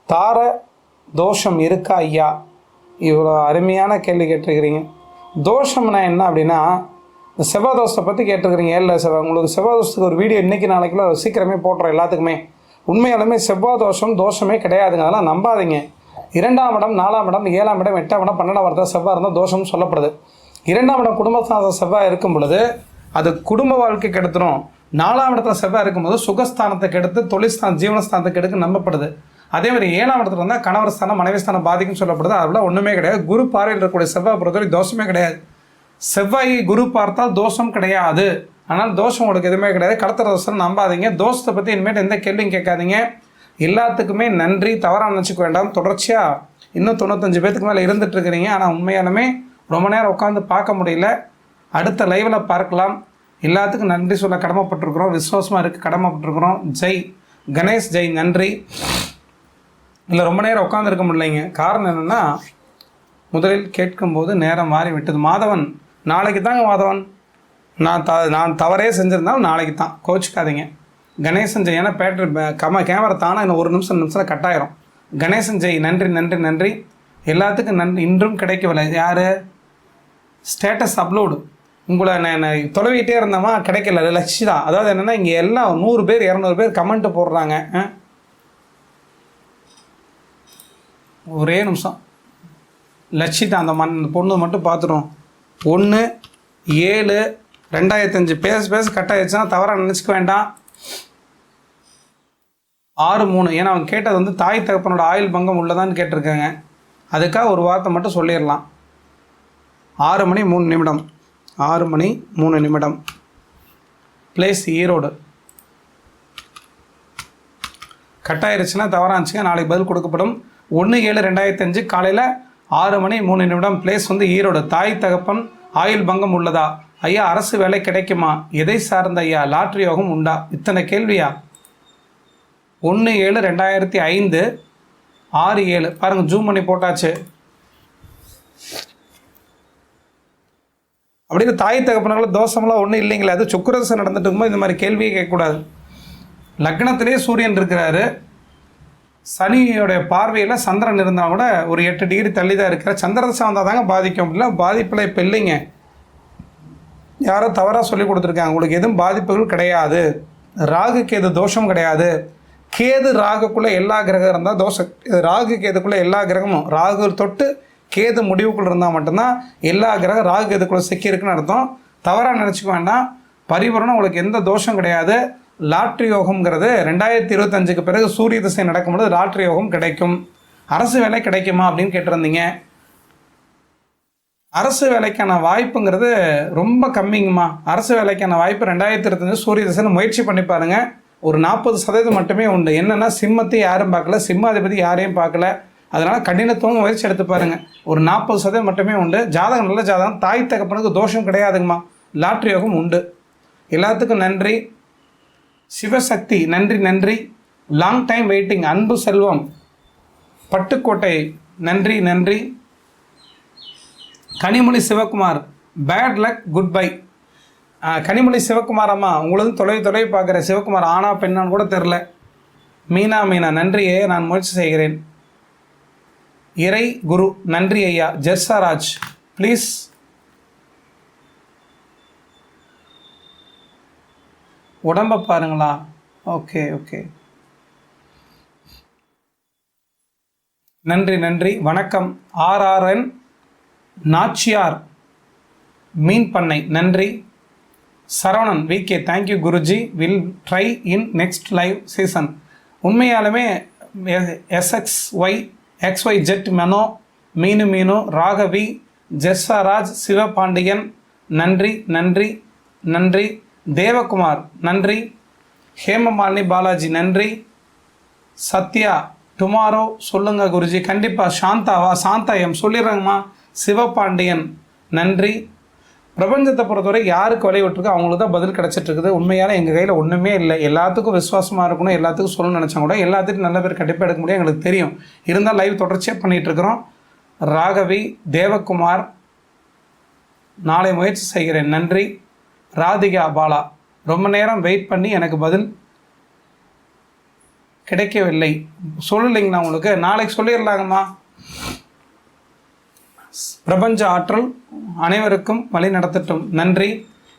தார தோஷம் இருக்கா ஐயா? இவ்வளோ அருமையான கேள்வி கேட்டிருக்கிறீங்க. தோஷம்னா என்ன அப்படின்னா, இந்த செவ்வாய் தோஷத்தை பற்றி கேட்டிருக்கிறீங்க. ஏழில் செவ்வாய். உங்களுக்கு செவ்வாய் தோஷத்துக்கு ஒரு வீடியோ இன்றைக்கி நாளைக்குள்ள சீக்கிரமே போட்டுறோம் எல்லாத்துக்குமே. உண்மையாலுமே செவ்வாய் தோஷமே கிடையாதுங்க, அதெல்லாம் நம்பாதீங்க. 2ஆம் இடம், 4ஆம் இடம், 7ஆம் இடம், 8ஆம் இடம், 12ஆம் இடத்துல செவ்வாய் இருந்தால் தோஷம்னு சொல்லப்படுது. 2ஆம் இடம் குடும்பஸ்தான செவ்வாய் இருக்கும் பொழுது அது குடும்ப வாழ்க்கை கெடுத்துரும். 4ஆம் இடத்துல செவ்வாய் இருக்கும்போது சுகஸ்தானத்தை கெடுத்து தொழில்ஸ்தானம் ஜீவனஸ்தானத்தை கெடுக்க நம்பப்படுது. அதே மாதிரி 7ஆம் இடத்துல இருந்தால் கணவர் ஸ்தானம் மனைவி ஸ்தானம் பாதிக்குன்னு சொல்லப்படுது. அதெல்லாம் ஒன்றுமே கிடையாது. குரு பார்வையில் இருக்கக்கூடிய செவ்வாய் பொறுத்தவரை தோஷமே கிடையாது. செவ்வாய் குரு பார்த்தால் தோஷம் கிடையாது. ஆனால் தோஷம் உங்களுக்கு எதுவுமே கிடையாது. கடத்துற தோஷம் நம்பாதீங்க. தோஷத்தை பற்றி இனிமேல் எந்த கேள்வியும் கேட்காதீங்க. எல்லாத்துக்குமே நன்றி. தவறாக நினச்சிக்க வேண்டாம். தொடர்ச்சியாக இன்னும் 95 பேத்துக்கு மேலே இருந்துகிட்ருக்கிறீங்க. ஆனால் உண்மையாலுமே ரொம்ப நேரம் உட்காந்து பார்க்க முடியல. அடுத்த லைவில் பார்க்கலாம். எல்லாத்துக்கும் நன்றி சொல்ல கடமைப்பட்டிருக்கிறோம். விசுவாசமாக இருக்க கடமைப்பட்டிருக்கிறோம். ஜெய் கணேஷ், ஜெய். நன்றி. இல்லை, ரொம்ப நேரம் உட்காந்துருக்க முடியலைங்க. காரணம் என்னென்னா, முதலில் கேட்கும்போது நேரம் மாறி விட்டது. மாதவன், நாளைக்கு தாங்க மாதவன். நான் தவறே செஞ்சுருந்தாலும் நாளைக்கு தான், கோச்சிக்காதீங்க. கணேசன் ஜெய். ஏன்னா கேமரா தானே இன்னும் ஒரு நிமிஷத்தில் கட்டாயிரும். கணேசன் ஜெய். நன்றி நன்றி நன்றி. எல்லாத்துக்கும் நன்றி. இன்றும் கிடைக்கவில்லை. யார்? Status upload. உங்களை நான் தொலைவிட்டே இருந்தோமா, கிடைக்கல. லட்சிதா. அதாவது என்னென்னா, இங்கே எல்லாம் 100 பேர் 200 பேர் கமெண்ட்டு போடுறாங்க. ஒரே நிமிஷம். லட்சிதா, அந்த பொண்ணு மட்டும் பார்த்துட்டோம். 1/7/2005 பேச கட் ஆகிடுச்சுன்னா தவறாக நினச்சிக்க வேண்டாம். 6/3. ஏன்னா அவங்க கேட்டது வந்து தாய் தகப்பனோட ஆயுள் பங்கம் உள்ளதான்னு கேட்டிருக்காங்க. அதுக்காக ஒரு வார்த்தை மட்டும் சொல்லிடலாம். 6:03. 6:03. பிளேஸ் ஈரோடு. கட் ஆயிடுச்சுன்னா தவறாக இருந்துச்சுங்க, நாளைக்கு பதில் கொடுக்கப்படும். 1/7/2005 காலையில் 6:03. பிளேஸ் வந்து ஈரோடு. தாய் தகப்பன் ஆயுள் பங்கம் உள்ளதா ஐயா? அரசு வேலை கிடைக்குமா? எதை சார்ந்த ஐயா? லாட்ரி யோகம் உண்டா? இத்தனை கேள்வியா? 1/7/2005 6/7. பாருங்கள், ஜூம் பண்ணி போட்டாச்சு. அப்படின்னு தாய் தகப்பனால தோஷமெல்லாம் ஒன்றும் இல்லைங்களா? அது சுக்கிரதசை நடந்துட்டு இருக்கும்போது இந்த மாதிரி கேள்வியே கேட்கக்கூடாது. லக்னத்திலே சூரியன் இருக்கிறாரு. சனியோடைய பார்வையில் சந்திரன் இருந்தால் கூட ஒரு 8 டிகிரி தள்ளி தான் இருக்கிற. சந்திரதசை வந்தால் தாங்க பாதிக்கும். இல்லை, பாதிப்பில் இப்போ இல்லைங்க. யாரோ தவறாக சொல்லி கொடுத்துருக்காங்க. உங்களுக்கு எதுவும் பாதிப்புகள் கிடையாது. ராகு கேது தோஷம் கிடையாது. கேது ராகுக்குள்ளே எல்லா கிரகம் இருந்தால் தோஷம். ராகு கேதுக்குள்ளே எல்லா கிரகமும், ராகு தொட்டு கேது முடிவுக்குள்ளே இருந்தால் மட்டும்தான் எல்லா கிரகம் ராகு கேதுக்குள்ளே சிக்கியிருக்குன்னு அர்த்தம். தவறாக நினச்சிக்க வேண்டாம். பரிபூரணம் உங்களுக்கு எந்த தோஷம் கிடையாது. லாட்ரி யோகம்ங்கிறது 2025க்கு பிறகு சூரிய திசை நடக்கும்போது லாட்ரி யோகம் கிடைக்கும். அரசு வேலை கிடைக்குமா அப்படின்னு கேட்டிருந்தீங்க. அரசு வேலைக்கான வாய்ப்புங்கிறது ரொம்ப கம்மிங்கம்மா. அரசு வேலைக்கான வாய்ப்பு 2025 சூரிய திசைன்னு முயற்சி பண்ணி பாருங்கள். ஒரு 40% மட்டுமே உண்டு. என்னென்னா, சிம்மத்தை யாரும் பார்க்கல, சிம்மாதிபதி யாரையும் பார்க்கல. அதனால் கடினத்துவம் முயற்சி எடுத்து பாருங்கள். ஒரு 40% மட்டுமே உண்டு. ஜாதகம் நல்ல ஜாதகம். தாய் தகப்பனுக்கு தோஷம் கிடையாதுங்கம்மா. லாட்ரி யோகம் உண்டு. எல்லாத்துக்கும் நன்றி. சிவசக்தி, நன்றி நன்றி. Long time waiting. Anbu Selvam, Pattukkottai, நன்றி நன்றி. Kanimozhi Sivakumar, bad luck, good bye. Kanimozhi Sivakumar அம்மா, உங்களது தொலைவு பார்க்குற சிவகுமார் ஆனா பெண்ணான்னு கூட தெரில. மீனா நன்றியே, நான் முயற்சி செய்கிறேன். இறை குரு நன்றி ஐயா. ஜெர்சாராஜ் ப்ளீஸ். உடம்பை பாருங்களா? ஓகே ஓகே, நன்றி. வணக்கம். RRN நாச்சியார் மீன் பண்ணை, நன்றி. Saravanan VK, thank you Guruji, will try in next live season. உண்மையாலுமே SXYXYZ மனோ, மீனு, ராகவி, ஜெர்சாராஜ், சிவபாண்டியன் நன்றி. தேவகுமார் நன்றி. ஹேமமாலினி பாலாஜி நன்றி. சத்யா டுமாரோ சொல்லுங்கள் குருஜி. கண்டிப்பாக. சாந்தா எம் சொல்லிடுறேங்கம்மா. சிவபாண்டியன் நன்றி. பிரபஞ்சத்தை பொறுத்தவரை யாருக்கு வழி விட்டுருக்கோ அவங்களுக்கு தான் பதில் கிடச்சிட்ருக்குது. உண்மையால் எங்கள் கையில் ஒன்றுமே இல்லை. எல்லாத்துக்கும் விசுவாசமாக இருக்கணும், எல்லாத்துக்கும் சொல்லணும்னு நினச்சா கூட எல்லாத்துக்கும் நல்ல பேர் கண்டிப்பாக எடுக்க முடியும், எங்களுக்கு தெரியும். இருந்தால் லைவ் தொடர்ச்சியாக பண்ணிகிட்ருக்குறோம். ராகவி, தேவகுமார், நாளை முயற்சி செய்கிறேன், நன்றி. ராதிகா பாலா, ரொம்ப நேரம் வெயிட் பண்ணி எனக்கு பதில் கிடைக்கவில்லை. சொல்லலைங்கண்ணா உங்களுக்கு, நாளைக்கு சொல்லிடலாங்கம்மா. பிரபஞ்ச ஆற்றல் அனைவருக்கும் வழி நடத்தட்டும், நன்றி.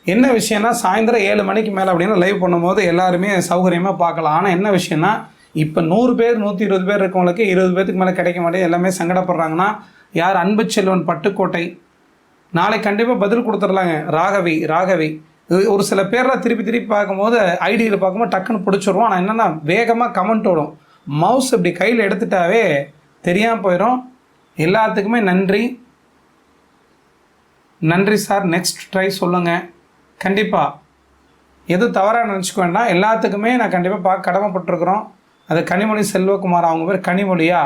என்ன விஷயம்னா, சாயந்தரம் 7 மணிக்கு மேலே அப்படின்னு லைவ் பண்ணும்போது எல்லாருமே சௌகரியமாக பார்க்கலாம். ஆனால் என்ன விஷயம்னா, இப்போ 100 பேர் 120 பேர் இருக்கவங்களுக்கு 20 பேருக்கு மேலே கிடைக்க மாட்டேங்குது. எல்லாமே சங்கடப்படுறாங்கன்னா, யார்? அன்பு செல்வன் பட்டுக்கோட்டை, நாளை கண்டிப்பாக பதில் கொடுத்துடலாங்க. ராகவி ஒரு சில பேர்லாம் திருப்பி பார்க்கும்போது ஐடியில் பார்க்கும்போது டக்குன்னு பிடிச்சிருவோம். ஆனால் என்னென்னா வேகமாக கமெண்ட் ஓடும். மவுஸ் இப்படி கையில் எடுத்துட்டாவே தெரியாமல் போயிடும். எல்லாத்துக்குமே நன்றி சார். நெக்ஸ்ட் ட்ரை சொல்லுங்கள். கண்டிப்பாக எது தவறாக நினச்சிக்க வேண்டாம். எல்லாத்துக்குமே நான் கண்டிப்பாக கடமைப்பட்டிருக்கிறோம். அது கனிமொழி செல்வகுமார், அவங்க பேர் கனிமொழியா,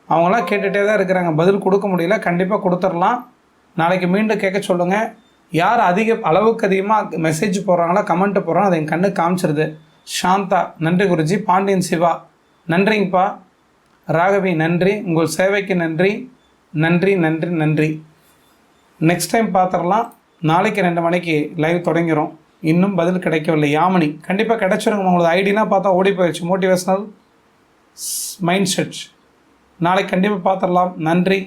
அவங்களாம் கேட்டுகிட்டே தான் இருக்கிறாங்க. பதில் கொடுக்க முடியல, கண்டிப்பாக கொடுத்துடலாம். நாளைக்கு மீண்டும் கேட்க சொல்லுங்கள். யார் அளவுக்கு அதிகமாக மெசேஜ் போடுறாங்களோ, கமெண்ட்டு போடுறாங்களோ, அது என் கண்ணுக்கு காமிச்சிருது. சாந்தா நன்றி குருஜி. பாண்டியன் சிவா நன்றிங்கப்பா. ராகவி நன்றி. உங்கள் சேவைக்கு நன்றி. நெக்ஸ்ட் டைம் பார்த்துடலாம். நாளைக்கு 2 மணிக்கு லைவ் தொடங்கிறோம். இன்னும் பதில் கிடைக்கவில்லை. யாமினி கண்டிப்பாக கிடைச்சிருங்க. உங்களுக்கு ஐடினா பார்த்தா ஓடி போயிடுச்சு. Motivational mind set. நாளைக்கு கண்டிப்பாக பார்த்துடலாம். நன்றி.